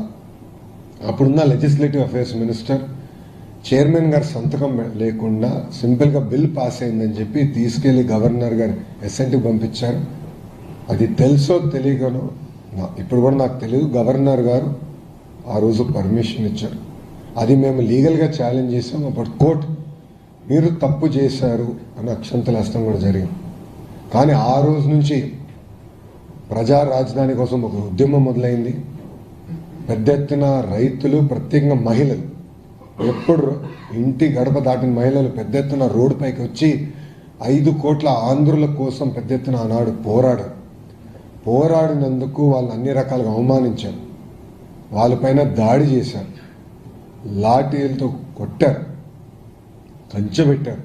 అప్పుడున్న లెజిస్లేటివ్ అఫైర్స్ మినిస్టర్ చైర్మన్ గారి సంతకం లేకుండా సింపుల్గా బిల్ పాస్ అయిందని చెప్పి తీసుకెళ్లి గవర్నర్ గారు ఎస్ఎన్టీకి పంపించారు. అది తెలుసో తెలియకనో ఇప్పుడు కూడా నాకు తెలియదు, గవర్నర్ గారు ఆ రోజు పర్మిషన్ ఇచ్చారు. అది మేము లీగల్గా ఛాలెంజ్ చేసాం. అప్పుడు కోర్టు మీరు తప్పు చేశారు అని అక్షంతలు వేస్తాం కూడా జరిగింది. కానీ ఆ రోజు నుంచి ప్రజా రాజధాని కోసం ఒక ఉద్యమం మొదలైంది. పెద్ద ఎత్తున రైతులు, ప్రత్యేకంగా మహిళలు, ఎప్పుడు ఇంటి గడప దాటిన మహిళలు పెద్ద ఎత్తున రోడ్డుపైకి వచ్చి 5 కోట్ల ఆంధ్రుల కోసం పెద్ద ఎత్తున ఆనాడు పోరాడినందుకు వాళ్ళు అన్ని రకాలుగా అవమానించారు, వాళ్ళపైన దాడి చేశారు, లాఠీలతో కొట్టారు, కంచెబెట్టారు.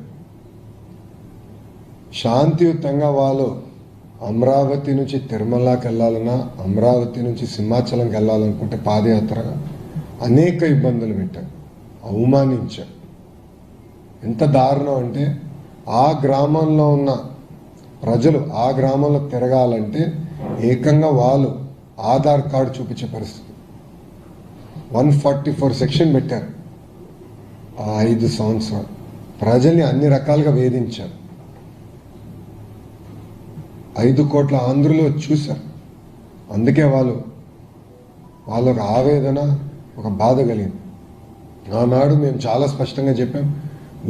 శాంతియుతంగా వాళ్ళు అమరావతి నుంచి తిరుమలకి వెళ్ళాలన్నా, అమరావతి నుంచి సింహాచలంకి వెళ్ళాలనుకుంటే పాదయాత్రగా అనేక ఇబ్బందులు పెట్టారు, అవమానించారు. ఎంత దారుణం అంటే ఆ గ్రామంలో ఉన్న ప్రజలు ఆ గ్రామంలో తిరగాలంటే ఏకంగా వాళ్ళు ఆధార్ కార్డు చూపించే పరిస్థితి. 144 సెక్షన్ పెట్టారు. ఆ 5 సంవత్సరాలు ప్రజల్ని అన్ని రకాలుగా వేధించారు. 5 కోట్ల ఆంధ్రులు చూశారు. అందుకే వాళ్ళకు ఆవేదన, ఒక బాధ కలిగింది. ఆనాడు మేము చాలా స్పష్టంగా చెప్పాం,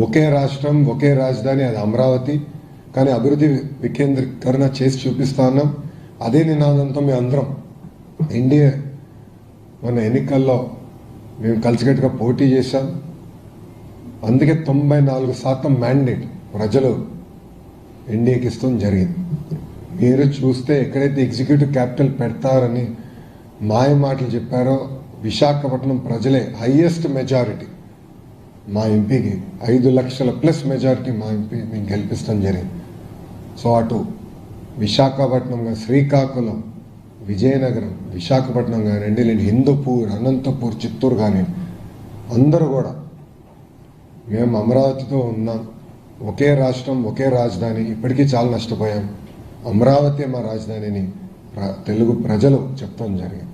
ఒకే రాష్ట్రం, ఒకే రాజధాని, అది అమరావతి. కానీ అభివృద్ధి వికేంద్రీకరణ చేసి చూపిస్తా ఉన్నాం. అదే నినాదంతో మేము అందరం ఎన్డీఏ మన ఎన్నికల్లో మేము కలిసికట్టుగా పోటీ చేశాం. అందుకే 94% మ్యాండేట్ ప్రజలు ఎన్డీఏకి ఇస్తాం జరిగింది. మీరు చూస్తే ఎక్కడైతే ఎగ్జిక్యూటివ్ క్యాపిటల్ పెడతారని మాయ మాటలు చెప్పారో, విశాఖపట్నం ప్రజలే హైయెస్ట్ మెజారిటీ మా ఎంపీకి, 5 లక్షల ప్లస్ మెజారిటీ మా ఎంపీ మేము గెలిపిస్తాం జరిగింది. సో అటు విశాఖపట్నం, శ్రీకాకుళం, విజయనగరం, విశాఖపట్నం కానివ్వండి, లేదు హిందూపూర్, అనంతపూర్, చిత్తూరు కానివ్వండి, అందరూ కూడా మేము అమరావతితో ఉన్నాం. ఒకే రాష్ట్రం, ఒకే రాజధాని. ఇప్పటికీ చాలా నష్టపోయాం. అమరావతి మా రాజధానిని తెలుగు ప్రజలు చెప్తాం జరిగింది.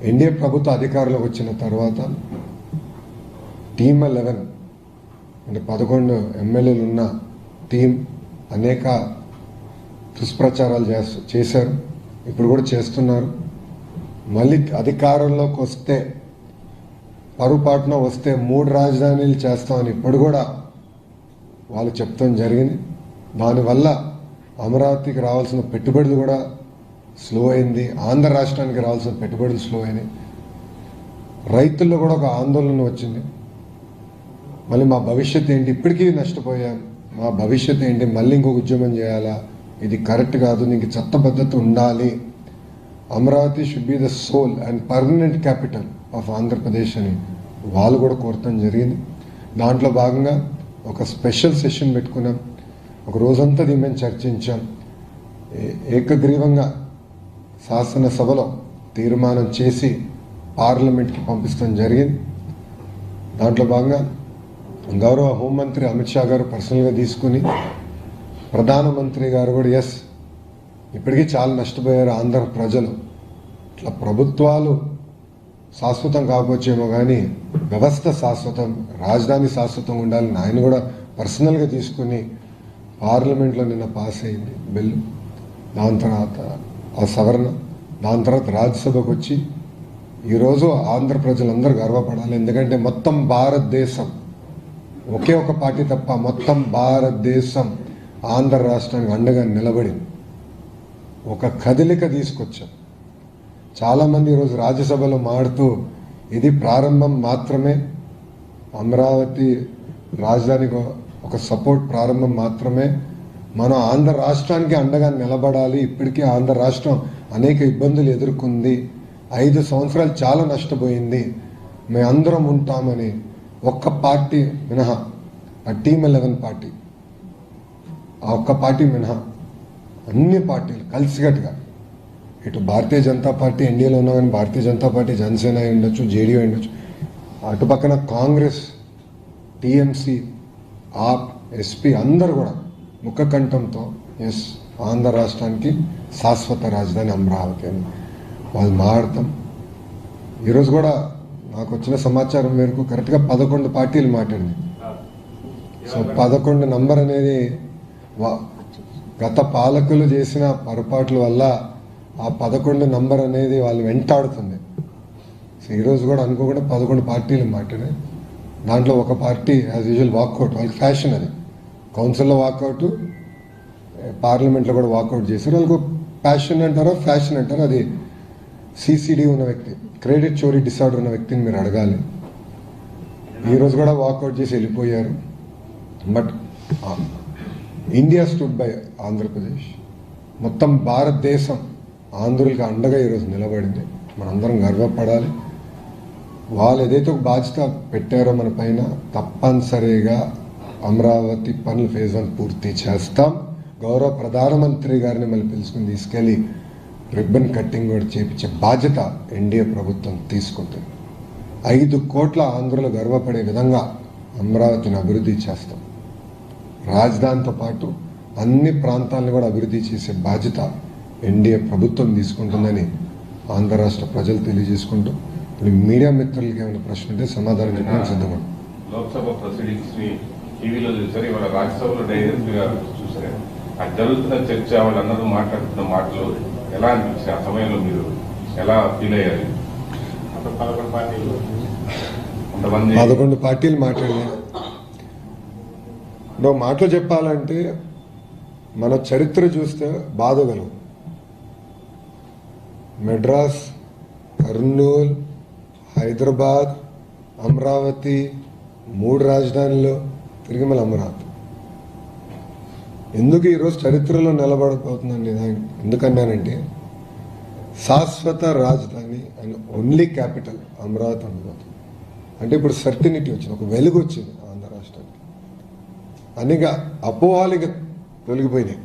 ఎన్డీఏ ప్రభుత్వ అధికారంలోకి వచ్చిన తర్వాత టీమ్ 11 అంటే 11 ఎమ్మెల్యేలు ఉన్న టీం అనేక దుష్ప్రచారాలు చేశారు. ఇప్పుడు కూడా చేస్తున్నారు. మళ్ళీ అధికారంలోకి వస్తే, పరుపాటున వస్తే 3 రాజధానులు చేస్తామని ఇప్పుడు కూడా వాళ్ళు చెప్తాం జరిగింది. దానివల్ల అమరావతికి రావాల్సిన పెట్టుబడులు కూడా స్లో అయింది, ఆంధ్ర రాష్ట్రానికి రావాల్సిన పెట్టుబడులు స్లో అయినాయి. రైతుల్లో కూడా ఒక ఆందోళన వచ్చింది. మళ్ళీ మా భవిష్యత్తు ఏంటి, ఇప్పటికీ నష్టపోయాం, మా భవిష్యత్తు ఏంటి, మళ్ళీ ఇంకొక ఉద్యమం చేయాలా, ఇది కరెక్ట్ కాదు, నీకు చట్టబద్ధత ఉండాలి, Amaravati should be the soul and permanent capital of Andhra Pradesh అని వాళ్ళు కూడా కోరటం జరిగింది. దాంట్లో భాగంగా ఒక స్పెషల్ సెషన్ పెట్టుకున్నాం. ఒక రోజంతా దీని మీద చర్చించాం. ఏకగ్రీవంగా శాసనసభలో తీర్మానం చేసి పార్లమెంట్కి పంపిస్తాం జరిగింది. దాంట్లో భాగంగా గౌరవ హోంమంత్రి అమిత్ షా గారు పర్సనల్గా తీసుకుని, ప్రధానమంత్రి గారు కూడా ఎస్, ఇప్పటికీ చాలా నష్టపోయారు ఆంధ్ర ప్రజలు, ఇట్లా ప్రభుత్వాలు శాశ్వతం కాకపోవచ్చేమో కానీ వ్యవస్థ శాశ్వతం, రాజధాని శాశ్వతంగా ఉండాలని ఆయన కూడా పర్సనల్గా తీసుకుని పార్లమెంట్లో నిన్న పాస్ అయింది బిల్లు. దాని తర్వాత ఆ సవరణ, దాని తర్వాత రాజ్యసభకు వచ్చి ఈరోజు ఆంధ్ర ప్రజలందరూ గర్వపడాలి. ఎందుకంటే మొత్తం భారతదేశం, ఒకే ఒక పార్టీ తప్ప మొత్తం భారతదేశం ఆంధ్ర రాష్ట్రానికి అండగా నిలబడింది. ఒక కదలిక తీసుకొచ్చాం. చాలామంది ఈరోజు రాజ్యసభలో మాడుతూ ఇది ప్రారంభం మాత్రమే, అమరావతి రాజధానికి ఒక సపోర్ట్ ప్రారంభం మాత్రమే, మనం ఆంధ్ర రాష్ట్రానికి అండగా నిలబడాలి, ఇప్పటికీ ఆంధ్ర రాష్ట్రం అనేక ఇబ్బందులు ఎదుర్కొంది, 5 సంవత్సరాలు చాలా నష్టపోయింది, మేమందరం ఉంటామని ఒక్క పార్టీ మినహా, ఆ టీమ్ 11 పార్టీ, ఆ ఒక్క పార్టీ మినహా అన్ని పార్టీలు కలిసికట్టుగా, ఇటు భారతీయ జనతా పార్టీ ఎన్డీఏలో ఉన్నా కానీ భారతీయ జనతా పార్టీ, జనసేన అయి ఉండొచ్చు, జేడీయూ అయి ఉండొచ్చు, అటు పక్కన కాంగ్రెస్, టీఎంసీ, ఆప్, ఎస్పీ అందరూ కూడా ముఖ కంఠంతో ఎస్ ఆంధ్ర రాష్ట్రానికి శాశ్వత రాజధాని అమరావతి అని వాళ్ళు మాట్లాడతాం. ఈరోజు కూడా నాకు వచ్చిన సమాచారం మేరకు కరెక్ట్గా 11 పార్టీలు మాట్లాడింది. సో 11 నంబర్ అనేది గత పాలకులు చేసిన పొరపాట్ల వల్ల ఆ 11 నంబర్ అనేది వాళ్ళు వెంటాడుతుంది. సో ఈరోజు కూడా అనుకోకుండా 11 పార్టీలు మాట్లాడాయి. దాంట్లో ఒక పార్టీ యాజ్ యూజువల్ వాకౌట్, వాళ్ళకి ఫ్యాషన్ అది, కౌన్సిల్లో వాకౌట్, పార్లమెంట్లో కూడా వాకౌట్ చేశారు. వాళ్ళకు ప్యాషన్ అంటారో ఫ్యాషన్ అంటారో, అది సిసిడి ఉన్న వ్యక్తి, క్రెడిట్ చోరీ డిసార్డర్ ఉన్న వ్యక్తిని మీరు అడగాలి. ఈరోజు కూడా వాకౌట్ చేసి వెళ్ళిపోయారు. But India stood by Andhra Pradesh, మొత్తం భారతదేశం ఆంధ్రులకి అండగా ఈరోజు నిలబడింది. మనందరం గర్వపడాలి. వాళ్ళు ఏదైతే ఒక బాధ్యత పెట్టారో మన పైన, తప్పనిసరిగా అమరావతి పనులు ఫేజ్ 1 పూర్తి చేస్తాం. గౌరవ ప్రధానమంత్రి గారిని మళ్ళీ పిలుచుకుని తీసుకెళ్ళి రిబ్బన్ కట్టింగ్ కూడా చేపించే బాధ్యత ఎన్డీఏ ప్రభుత్వం తీసుకుంటుంది. 5 కోట్ల ఆంధ్రులు గర్వపడే విధంగా అమరావతిని అభివృద్ధి చేస్తాం. రాజధానితో పాటు అన్ని ప్రాంతాలను కూడా అభివృద్ధి చేసే బాధ్యత ఎన్డీఏ ప్రభుత్వం తీసుకుంటుందని ఆంధ్ర రాష్ట్ర ప్రజలు తెలియజేసుకుంటూ, ఇప్పుడు మీడియా మిత్రులకి ఏమైనా ప్రశ్న ఉంటే సమాధానం చెప్పడానికి సిద్ధంగా. లోక్సభ ప్రొసీడింగ్స్ ని టీవీలో చూసారు, ఇవాళ రాజ్యసభలో డైరెక్ట్ గా చూసారు. అది జరుగుతున్న చర్చ, వాళ్ళందరూ మాట్లాడుతున్న మాటలు ఎలా అనిపించాయి? ఆ సమయంలో మీరు ఎలా ఫీల్ అయ్యారు? 11 పార్టీలు మాట్లాడారు. మాటలు చెప్పాలంటే మన చరిత్ర చూస్తే బాధగలవు. మెడ్రాస్, కర్నూలు, హైదరాబాద్, అమరావతి, 3 రాజధానులు, తిరిగి మళ్ళీ అమరావతి. ఎందుకు ఈరోజు చరిత్రలో నిలబడబోతుందండి? ఎందుకన్నానంటే శాశ్వత రాజధాని అండ్ ఓన్లీ క్యాపిటల్ అమరావతి ఉండబోతుంది. అంటే ఇప్పుడు సర్టినిటీ వచ్చింది, ఒక వెలుగు వచ్చింది ఆంధ్ర రాష్ట్రానికి. అనేక అపోహాలు ఇక తొలగిపోయినాయి,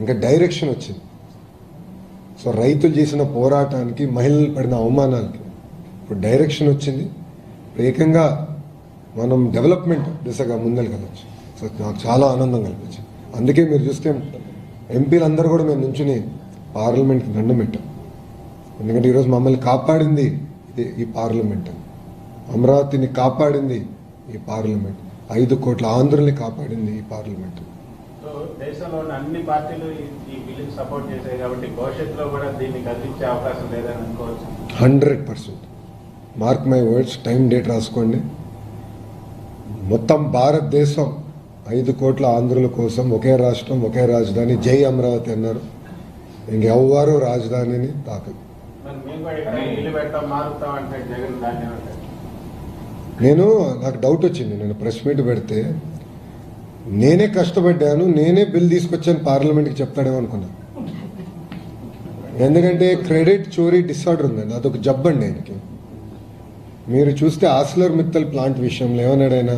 ఇంకా డైరెక్షన్ వచ్చింది. సో రైతులు చేసిన పోరాటానికి, మహిళలు పడిన అవమానాలకి ఇప్పుడు డైరెక్షన్ వచ్చింది. ఏకంగా మనం డెవలప్మెంట్ దిశగా ముందరికి వెళ్ళచ్చు. సో నాకు చాలా ఆనందం కల్పించింది. అందుకే మీరు చూస్తే ఎంపీలందరూ కూడా మేము నుంచుని పార్లమెంట్కి దండం పెట్టాం. ఎందుకంటే ఈరోజు మమ్మల్ని కాపాడింది ఈ పార్లమెంట్, అమరావతిని కాపాడింది ఈ పార్లమెంట్, 5 కోట్ల ఆంధ్రుల్ని కాపాడింది ఈ పార్లమెంట్. దేశంలోని అన్ని పార్టీలు ఈ బిల్లుని సపోర్ట్ చేశాయి కాబట్టి భవిష్యత్తులో కూడా దీన్ని కల్పించే అవకాశం లేదని అనుకోవచ్చు. 100%. Mark my words, time date రాసుకోండి. మొత్తం భారతదేశం 5 కోట్ల ఆంధ్రుల కోసం ఒకే రాష్ట్రం, ఒకే రాజధాని, జై అమరావతి అన్నారు. ఇంకెవ్వరూ రాజధానిని తాకదు. మరి మేము కూడా ఇక్కడ ఇల్లు పెట్టాం మారుతాం అంటే జగన్ దాన్ని ఏమంటారు? నాకు డౌట్ వచ్చింది, నేను ప్రెస్ మీట్ పెడితే నేనే కష్టపడ్డాను, నేనే బిల్ తీసుకొచ్చాను పార్లమెంట్కి చెప్తాడేమో అనుకున్నా. ఎందుకంటే క్రెడిట్ చోరీ డిసార్డర్ ఉందండి, అదొక జబ్బండి ఆయనకి. మీరు చూస్తే ఆస్లర్ మిత్తల్ ప్లాంట్ విషయంలో ఏమన్నాడు ఆయన,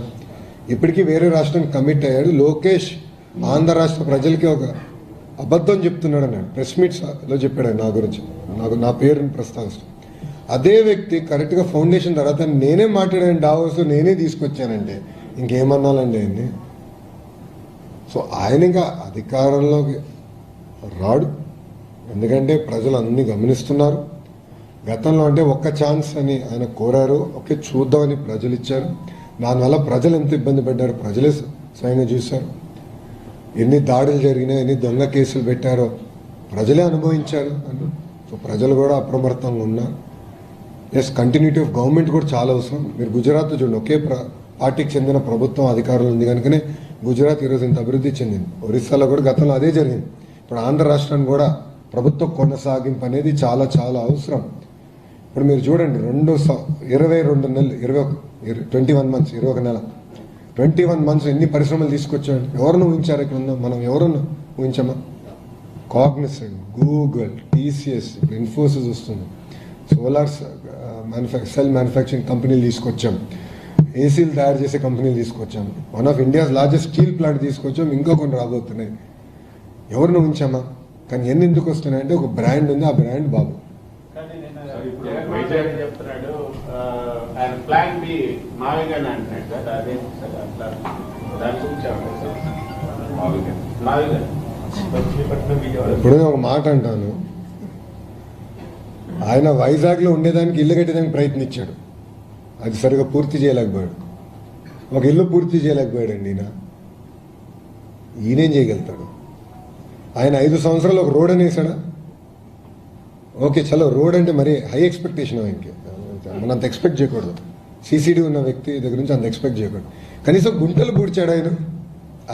ఇప్పటికీ వేరే రాష్ట్రానికి కమిట్ అయ్యాడు, లోకేష్ ఆంధ్ర రాష్ట్ర ప్రజలకి ఒక అబద్ధం చెప్తున్నాడు అన్నాడు. ప్రెస్ మీట్స్లో చెప్పాడు ఆయన నా గురించి, నా పేరుని ప్రస్తావిస్తాను. అదే వ్యక్తి కరెక్ట్గా ఫౌండేషన్ తర్వాత నేనే మాట్లాడాను డావోస్, నేనే తీసుకొచ్చానంటే ఇంకేమన్నాలండి ఆయన్ని. సో ఆయన ఇంకా అధికారంలోకి రాడు, ఎందుకంటే ప్రజలు అన్ని గమనిస్తున్నారు. గతంలో అంటే ఒక్క ఛాన్స్ అని ఆయన కోరారు, ఓకే చూద్దామని ప్రజలు ఇచ్చారు. దానివల్ల ప్రజలు ఎంత ఇబ్బంది పడ్డారు ప్రజలే స్వయంగా చూశారు. ఎన్ని దాడులు జరిగినాయి, ఎన్ని దొంగ కేసులు పెట్టారో ప్రజలే అనుభవించారు. సో ప్రజలు కూడా అప్రమత్తంగా ఉన్నారు. ఎస్, కంటిన్యూటీ ఆఫ్ గవర్నమెంట్ కూడా చాలా అవసరం. మీరు గుజరాత్ చూడండి, ఒకే పార్టీకి చెందిన ప్రభుత్వం అధికారులు ఉంది కనుకనే గుజరాత్ ఈరోజు ఇంత అభివృద్ధి చెందింది. ఒరిస్సాలో కూడా గతంలో అదే జరిగింది. ఇప్పుడు ఆంధ్ర రాష్ట్రానికి కూడా ప్రభుత్వ కొనసాగింపు అనేది చాలా చాలా అవసరం. ఇప్పుడు మీరు చూడండి 22 నెలలు 21 మంత్స్ 21 నెల 21 మంత్స్ ఎన్ని పరిశ్రమలు తీసుకొచ్చాడు. ఎవరిని ఊహించారు ఇక్కడ ఉందా? మనం ఎవరన్నా ఊహించామా? కాగ్నిసెంట్, గూగుల్, టీసీఎస్, ఇన్ఫోసిస్ వస్తుంది, సోలార్ సెల్ మ్యానుఫ్యాక్చరింగ్ కంపెనీలు తీసుకొచ్చాం, ఏసీలు తయారు చేసే కంపెనీలు తీసుకొచ్చాం, one of India's largest steel plant తీసుకొచ్చాం, ఇంకా కొన్ని రాబోతున్నాయి. ఎవరిని ఊహించామా? కానీ ఎన్ని ఎందుకు వస్తున్నాయంటే ఒక బ్రాండ్ ఉంది, ఆ బ్రాండ్ బాబు. కానీ వైజాగ్ చెప్తున్నాడు ఆయన ప్లాన్ బి మావిగానే అంటున్నాడు సార్. అదే సార్ అట్లా దాని గురించి ఇప్పుడు ఒక మాట అంటాను, ఆయన వైజాగ్లో ఉండేదానికి ఇల్లు కట్టేదానికి ప్రయత్నించాడు, అది సరిగా పూర్తి చేయలేకపోయాడు. ఒక ఇల్లు పూర్తి చేయలేకపోయాడండి ఈయనేం చేయగలుగుతాడు? ఆయన 5 సంవత్సరాలు ఒక రోడ్ అనేసాడా? ఓకే చలో, రోడ్ అంటే మరి హై ఎక్స్పెక్టేషన్ ఆయనకి, మనం అంత ఎక్స్పెక్ట్ చేయకూడదు. సిసిడి ఉన్న వ్యక్తి దగ్గర నుంచి అంత ఎక్స్పెక్ట్ చేయకూడదు. కనీసం గుంటలు పూడ్చాడు ఆయన.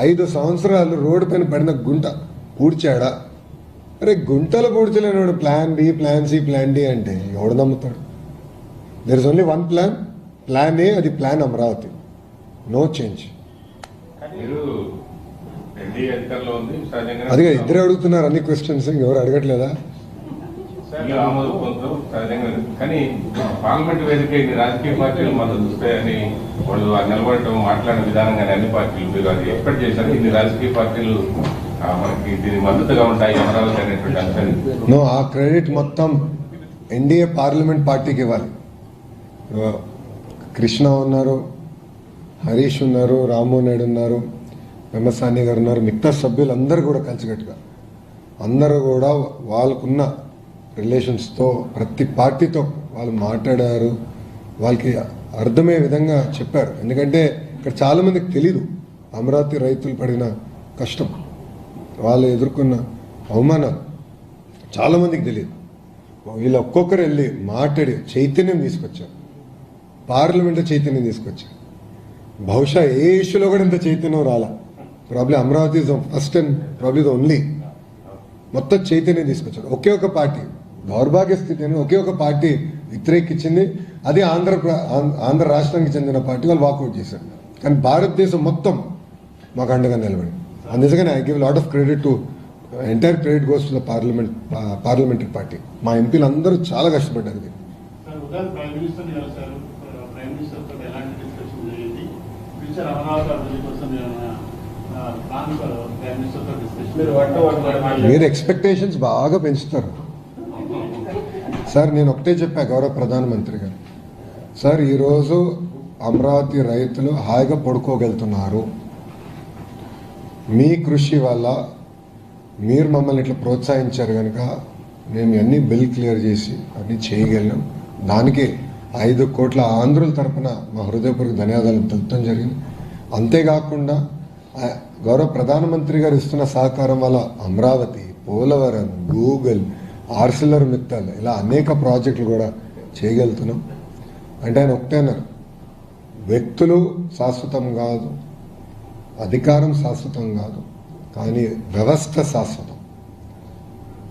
5 సంవత్సరాలు రోడ్డు పైన పడిన గుంట పూడ్చాడా? అరే గుంటలు పూడ్చలేనాడు. Plan B, plan C, plan D అంటే ఎవడు నమ్ముతాడు? There is only one plan, plan A, అది ప్లాన్ అమరావతి, నో చేంజ్. అదిగా ఇద్దరు అడుగుతున్నారు అన్ని క్వశ్చన్స్, ఎవరు అడగట్లేదా? కానీ పార్లమెంట్ వేదిక రాజకీయ పార్టీలు మద్దతు వస్తాయని వాళ్ళు నిలబడటం, మాట్లాడిన విధానం కానీ అన్ని పార్టీలు మీరు అది ఎక్స్పెక్ట్ చేశారు. ఇన్ని రాజకీయ పార్టీలు మనకి దీనికి మద్దతుగా ఉంటాయి అమరావతి అనేటువంటి అంశాన్ని. నో, ఆ క్రెడిట్ మొత్తం ఎన్డీఏ పార్లమెంట్ పార్టీకి ఇవ్వాలి. కృష్ణ ఉన్నారు, హరీష్ ఉన్నారు, రామ్మోహన్ నాయుడు ఉన్నారు, పెమ్మసాని గారు ఉన్నారు, మిగతా సభ్యులందరూ కూడా కలిసికట్టుగా అందరూ కూడా వాళ్ళకున్న రిలేషన్స్తో ప్రతి పార్టీతో వాళ్ళు మాట్లాడారు, వాళ్ళకి అర్థమయ్యే విధంగా చెప్పారు. ఎందుకంటే ఇక్కడ చాలామందికి తెలీదు అమరావతి రైతులు పడిన కష్టం, వాళ్ళు ఎదుర్కొన్న అవమానాలు చాలామందికి తెలియదు. వీళ్ళు ఒక్కొక్కరు వెళ్ళి మాట్లాడి చైతన్యం తీసుకొచ్చారు, పార్లమెంట్లో చైతన్యం తీసుకొచ్చారు. బహుశా ఏ ఇష్యూలో కూడా ఇంత చైతన్యం రాలా. Probably Amaravati is first and probably the only. మొత్తం చైతన్యం తీసుకొచ్చారు. ఒకే ఒక పార్టీ దౌర్భాగ్య స్థితిని ఒకే ఒక పార్టీ వ్యతిరేకించింది, అది ఆంధ్ర రాష్ట్రానికి చెందిన పార్టీ. వాళ్ళు వాకౌట్ చేశారు. కానీ భారతదేశం మొత్తం మాకు అండగా నిలబడి, అందుకని I give lot of credit to entire credit goes to the parliamentary party. మా ఎంపీలు అందరూ చాలా కష్టపడ్డారు. మీరు ఎక్స్పెక్టేషన్స్ బాగా పెంచుతారు సార్. నేను ఒకటే చెప్పా గౌరవ ప్రధానమంత్రి గారు, సార్ ఈరోజు అమరావతి రైతులు హాయిగా పడుకోగలుగుతున్నారు. మీ కృషి వల్ల మీరు మమ్మల్ని ఇట్లా ప్రోత్సహించారు కనుక మేము అన్ని బిల్ క్లియర్ చేసి అన్నీ చేయగలిగాం. దానికి 5 కోట్ల ఆంధ్రుల తరఫున మా హృదయపూర్వక ధన్యవాదాలు తెలుపడం జరిగింది. అంతేకాకుండా గౌరవ ప్రధానమంత్రి గారు ఇస్తున్న సహకారం వల్ల అమరావతి, పోలవరం, గూగుల్, ఆర్సిలర్ మిత్తల్ ఇలా అనేక ప్రాజెక్టులు కూడా చేయగలుగుతున్నాం. అంటే ఆయన ఒకటే అన్నారు, వ్యక్తులు శాశ్వతం కాదు, అధికారం శాశ్వతం కాదు, కానీ వ్యవస్థ శాశ్వతం.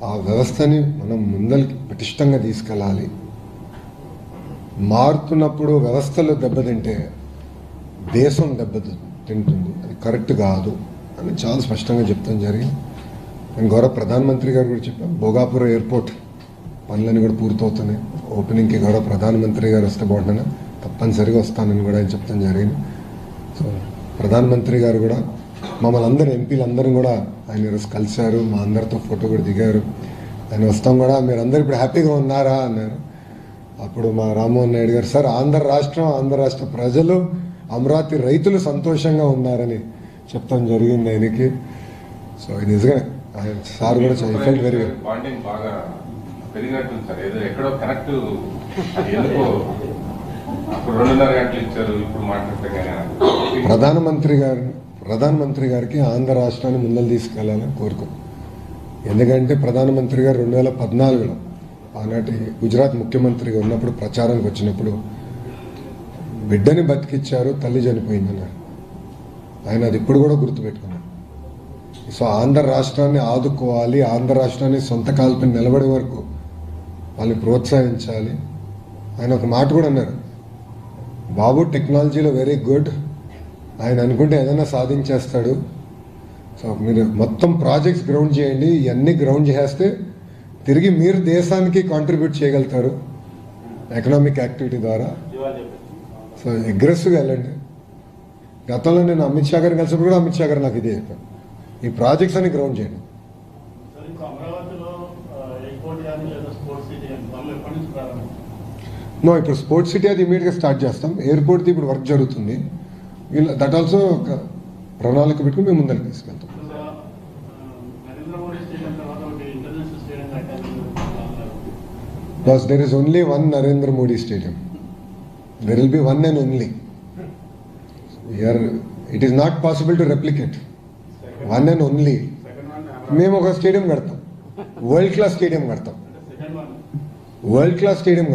ఆ వ్యవస్థని మనం ముందరికి పటిష్టంగా తీసుకెళ్ళాలి. మారుతున్నప్పుడు వ్యవస్థలు దెబ్బతింటే దేశం దెబ్బతింటుంది, అది కరెక్ట్ కాదు అని చాలా స్పష్టంగా చెప్తాం జరిగింది. నేను గౌరవ ప్రధానమంత్రి గారు కూడా చెప్పాను, భోగాపురం ఎయిర్పోర్ట్ పనులన్నీ కూడా పూర్తవుతున్నాయి. ఓపెనింగ్కి గౌరవ ప్రధానమంత్రి గారు వస్తే బాగుంటున్నా, తప్పనిసరిగా వస్తానని కూడా ఆయన చెప్తాం జరిగింది. సో ప్రధానమంత్రి గారు కూడా మమ్మల్ని అందరూ ఎంపీలందరూ కూడా ఆయన ఈరోజు కలిశారు, మా అందరితో ఫోటో కూడా దిగారు. ఆయన వస్తాం కూడా మీరు అందరు ఇప్పుడు హ్యాపీగా ఉన్నారా అన్నారు. అప్పుడు మా రామ్మోహన్ నాయుడు గారు, సార్ ఆంధ్ర రాష్ట్ర ప్రజలు, అమరావతి రైతులు సంతోషంగా ఉన్నారని చెప్తాం జరిగింది ఆయనకి. సో నిజంగా సార్ కూడా ఫెల్ట్ వెరీ వెల్. బాండింగ్ బాగా పెరిగినట్టుంది సార్, ఏదో ఎక్కడో కరెక్ట్ ఎందుకో అప్పుడు 2.5 గంటలు ఇచ్చారు, ఇప్పుడు మాట్లాడితే ప్రధానమంత్రి గారికి ఆంధ్ర రాష్ట్రాన్ని ముందలు తీసుకెళ్లాలని కోరుకున్నాం. ఎందుకంటే ప్రధానమంత్రి గారు 2014లో ఆనాటి గుజరాత్ ముఖ్యమంత్రిగా ఉన్నప్పుడు ప్రచారానికి వచ్చినప్పుడు బిడ్డని బతికిచ్చారు, తల్లి చనిపోయిందన్నారు. ఆయన అది ఇప్పుడు కూడా గుర్తుపెట్టుకున్నారు. సో ఆంధ్ర రాష్ట్రాన్ని ఆదుకోవాలి, ఆంధ్ర రాష్ట్రాన్ని సొంత కాల్పని నిలబడే వరకు వాళ్ళని ప్రోత్సహించాలి. ఆయన ఒక మాట కూడా అన్నారు, బాబు టెక్నాలజీలో వెరీ గుడ్, ఆయన అనుకుంటే ఏదైనా సాధించేస్తాడు. సో మీరు మొత్తం ప్రాజెక్ట్స్ గ్రౌండ్ చేయండి, ఇవన్నీ గ్రౌండ్ చేస్తే తిరిగి మీరు దేశానికి కాంట్రిబ్యూట్ చేయగలుగుతారు ఎకనామిక్ యాక్టివిటీ ద్వారా. సో అగ్రెసివ్గా వెళ్ళండి. గతంలో నేను అమిత్ షా గారిని కలిసినప్పుడు కూడా అమిత్ షా గారు నాకు ఇదే చెప్పాను, ఈ ప్రాజెక్ట్స్ అని గ్రౌండ్ చేయండి. నో, ఇప్పుడు స్పోర్ట్స్ సిటీ అది ఇమీడియట్గా స్టార్ట్ చేస్తాం. ఎయిర్పోర్ట్ది ఇప్పుడు వర్క్ జరుగుతుంది. దట్ ఆల్సో ఒక ప్రణాళిక పెట్టుకుని మేము ముందరికి తీసుకెళ్తాం. Because there is only one Narendra Modi Stadium. There will be one and only. It is not possible to replicate. One and only. మేము ఒక స్టేడియం కడతాం, వరల్డ్ క్లాస్ స్టేడియం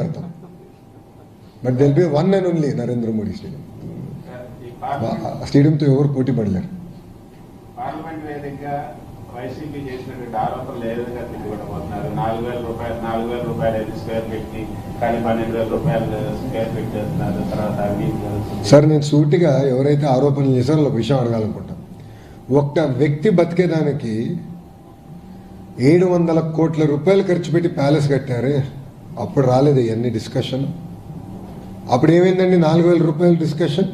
కడతాం, but there'll be one and only Narendra Modi stadium. స్టేడియంతో ఎవరు పోటీ పడలేరు. Parliament వేదికగా YCP చేసినటువంటి ఆరోపణలు ఏ విధంగా తిప్పికొట్టబోతున్నారు? 4,000 రూపాయలు స్క్వేర్ ఫీట్ ని కానీ 12,000 రూపాయలు స్క్వేర్ ఫీట్ చేస్తున్నారు. తర్వాత సార్ నేను సూటిగా ఎవరైతే ఆరోపణలు చేశారో ఒక విషయం అడగాలనుకుంటాను. ఒక్క వ్యక్తి బతికేదానికి 700 కోట్ల రూపాయలు ఖర్చు పెట్టి ప్యాలెస్ కట్టారే, అప్పుడు రాలేదు ఇవన్నీ డిస్కషన్. అప్పుడు ఏమైందండి 4,000 రూపాయల డిస్కషన్?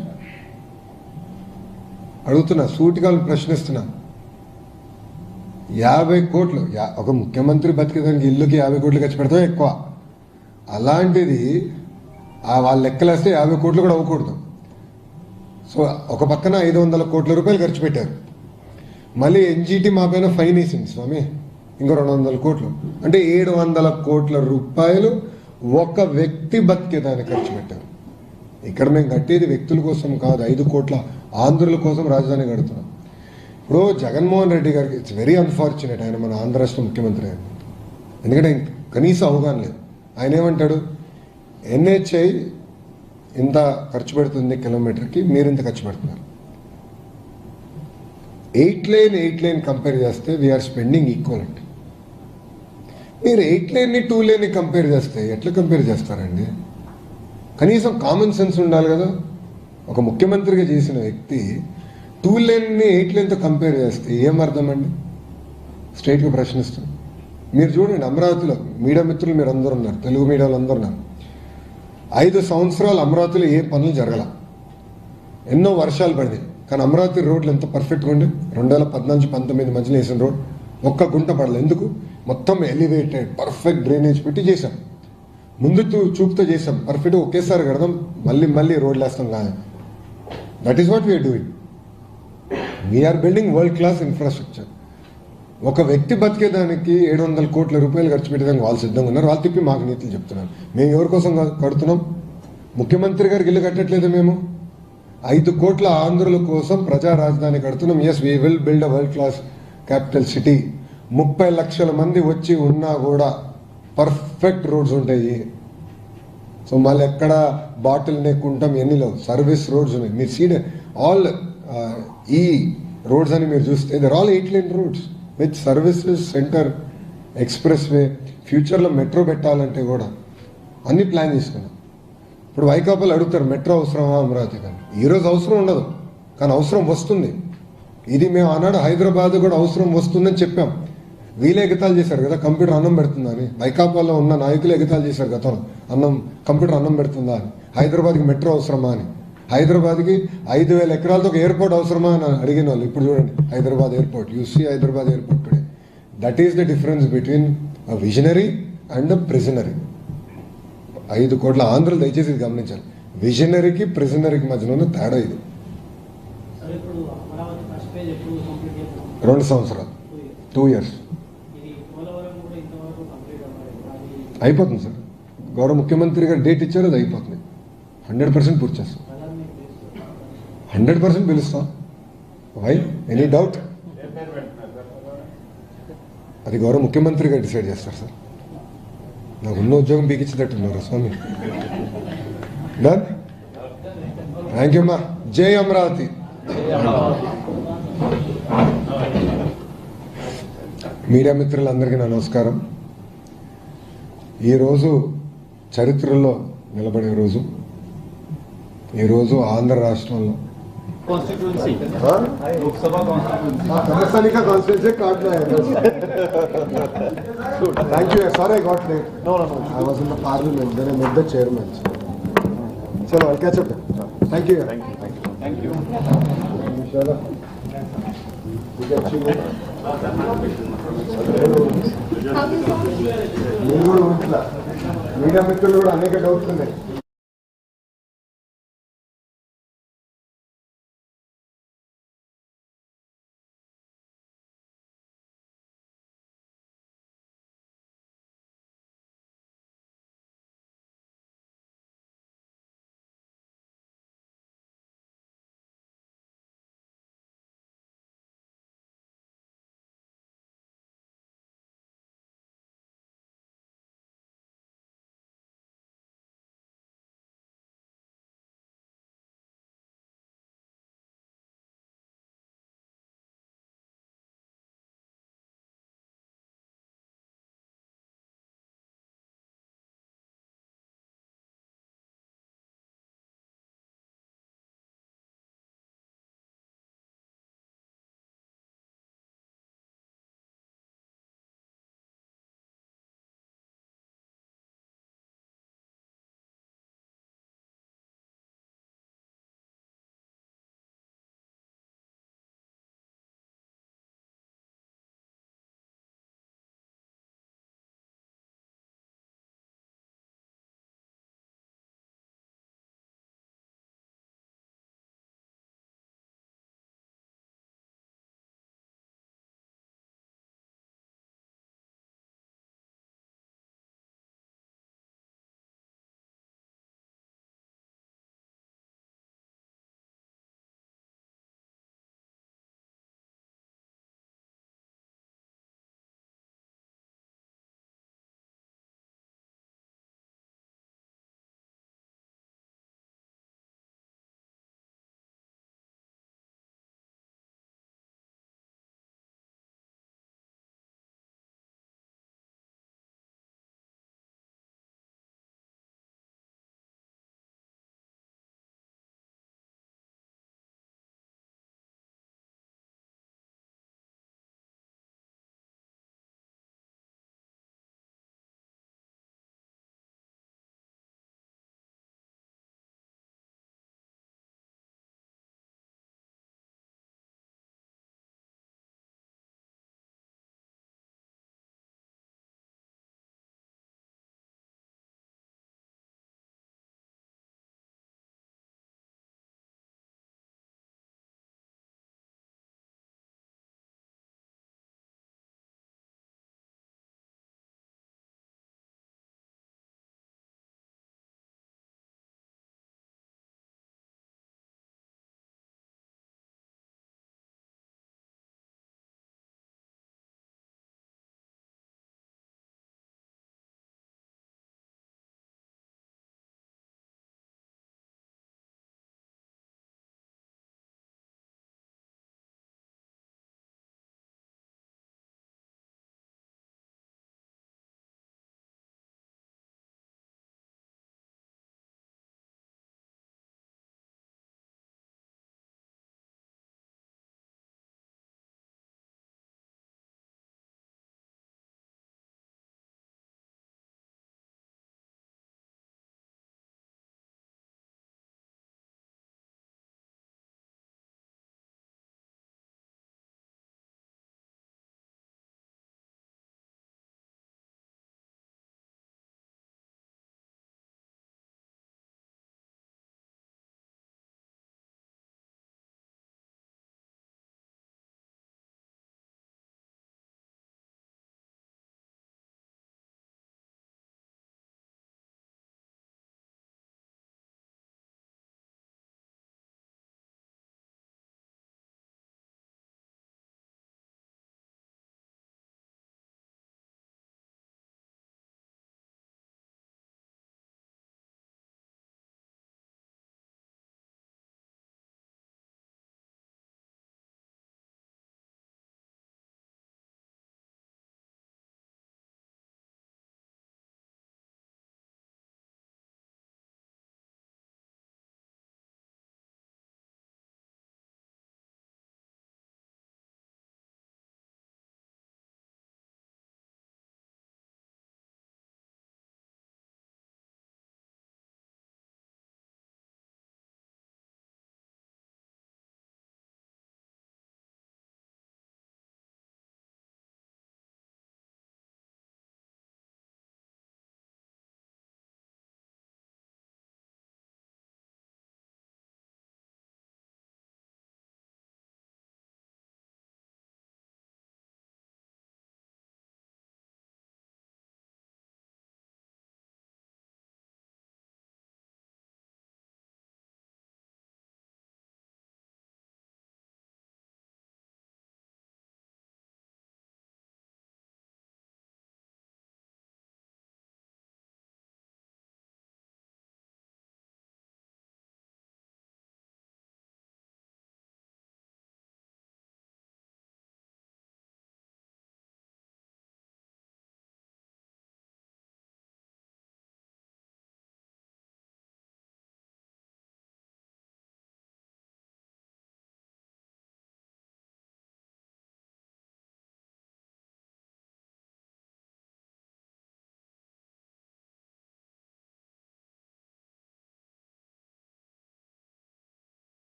అడుగుతున్నా, సూటిగా ప్రశ్నిస్తున్నా. 50 కోట్లు ఒక ముఖ్యమంత్రి బతికేదానికి ఇల్లుకి 50 కోట్లు ఖర్చు పెడతాం ఎక్కువ. అలాంటిది వాళ్ళు లెక్కలేస్తే 50 కోట్లు కూడా అవ్వకూడదు. సో ఒక పక్కన 500 కోట్ల రూపాయలు ఖర్చు పెట్టారు. మళ్ళీ ఎన్జీటీ మా పైన ఫైన్ వేసింది స్వామి, ఇంకో 200 కోట్లు. అంటే 700 కోట్ల రూపాయలు ఒక వ్యక్తి బతికేదానికి ఖర్చు పెట్టారు. ఇక్కడ మేము కట్టేది వ్యక్తుల కోసం కాదు, 5 కోట్ల ఆంధ్రుల కోసం రాజధాని కడుతున్నాం. ఇప్పుడు జగన్మోహన్ రెడ్డి గారికి ఇట్స్ వెరీ అన్ఫార్చునేట్, ఆయన మన ఆంధ్ర రాష్ట్ర ముఖ్యమంత్రి ఆయన, ఎందుకంటే కనీసం అవగాహన లేదు. ఆయన ఏమంటాడు, ఎన్హెచ్ఐ ఇంత ఖర్చు పెడుతుంది కిలోమీటర్కి, మీరు ఇంత ఖర్చు పెడుతున్నారు. 8 లైన్ కంపేర్ చేస్తే వీఆర్ స్పెండింగ్ ఈక్వలెంట్. మీరు 8 లైన్ని 2 లైన్ని కంపేర్ చేస్తే ఎట్లా కంపేర్ చేస్తారండి? కనీసం కామన్ సెన్స్ ఉండాలి కదా. ఒక ముఖ్యమంత్రిగా చేసిన వ్యక్తి 2 లైన్ని 8 లైన్తో కంపేర్ చేస్తే ఏం అర్థం అండి? స్ట్రైట్గా ప్రశ్నిస్తాం. మీరు చూడండి, అమరావతిలో మీడియా మిత్రులు మీరు అందరూ ఉన్నారు, తెలుగు మీడియాలో అందరూ ఉన్నారు. 5 సంవత్సరాలు అమరావతిలో ఏ పనులు జరగల, ఎన్నో వర్షాలు పడింది, కానీ అమరావతి రోడ్లు ఎంత పర్ఫెక్ట్గా ఉండి 2014-19 మధ్యలో వేసిన రోడ్ ఒక్క గుంట పడలేదు. ఎందుకు? మొత్తం ఎలివేటెడ్ పర్ఫెక్ట్ డ్రైనేజ్ పెట్టి చేశాం, ముందు చూపుతో చేసాం, పర్ఫెక్ట్గా ఒకేసారి కడదాం, మళ్ళీ రోడ్లు వేస్తాం కాదు. That is what we are doing. We are building world class infrastructure. ఒక వ్యక్తి బతికేదానికి 700 కోట్ల రూపాయలు ఖర్చు పెట్టేదానికి వాళ్ళు సిద్ధంగా ఉన్నారు. వాళ్ళు తిప్పి మాకు నీతులు చెప్తున్నారు. మేము ఎవరి కోసం కడుతున్నాం? ముఖ్యమంత్రి గారికి ఇల్లు కట్టట్లేదు మేము. 5 కోట్ల ఆంధ్రుల కోసం ప్రజా రాజధాని కడుతున్నాం. Yes, we will build a world class capital city. 30 లక్షల మంది వచ్చి ఉన్నా కూడా పర్ఫెక్ట్ రోడ్స్ ఉంటాయి. సో మళ్ళీ ఎక్కడ బాటిల్ నెక్ ఉంటాం, ఎన్నిలో సర్వీస్ రోడ్స్ ఉన్నాయి. మీరు సీడ్ ఆల్ ఈ రోడ్స్ అని మీరు చూస్తే there all 8 line roads with services, centre, expressway, ఫ్యూచర్లో మెట్రో పెట్టాలంటే కూడా అన్ని ప్లాన్ చేసుకున్నాం. ఇప్పుడు వైకాపాలు అడుగుతారు మెట్రో అవసరమా అమరావతి కానీ, ఈరోజు అవసరం ఉండదు కానీ అవసరం వస్తుంది. ఇది మేము ఆనాడు హైదరాబాద్ కూడా అవసరం వస్తుందని చెప్పాం. వీళ్ళే ఎగతాలు చేశారు కదా కంప్యూటర్ అన్నం పెడుతుందా అని, వైకాపాలో ఉన్న నాయకులు ఎగతాలు చేశారు గతంలో కంప్యూటర్ అన్నం పెడుతుందా అని. హైదరాబాద్కి మెట్రో అవసరమా అని, హైదరాబాద్కి 5,000 ఎకరాలతో ఒక ఎయిర్పోర్ట్ అవసరమా అని అడిగిన వాళ్ళు ఇప్పుడు చూడండి Hyderabad airport, you see Hyderabad airport today. That is the difference between a visionary and a prisonary. 5 కోట్ల ఆంధ్రలు దయచేసి ఇది గమనించాలి. విజనరీకి ప్రిజనరీకి మధ్యలో ఉన్న తేడా ఇది. 2 సంవత్సరాలు 2 years అయిపోతుంది సార్. గౌరవ ముఖ్యమంత్రి గారు డేట్ ఇచ్చారు, అది అయిపోతుంది. 100% పూర్తి చేస్తాం, 100% పిలుస్తాం. Why any doubt? అది గౌరవ ముఖ్యమంత్రి గారు డిసైడ్ చేస్తారు సార్. నాకు ఉన్న ఉద్యోగం పీకించేటట్టున్నారు స్వామి. డన్. థ్యాంక్ యూ అమ్మా. జై అమరావతి. మీడియా మిత్రులందరికీ నా నమస్కారం. ఈరోజు చరిత్రలో నిలబడే రోజు. ఈరోజు ఆంధ్ర రాష్ట్రంలో constituency card. Thank you. Sorry I got late. I was in the parliament, then I met the chairman. చలో I'll catch up. Thank you. Media మిత్రులు కూడా అనేక డౌట్స్ ఉన్నాయి.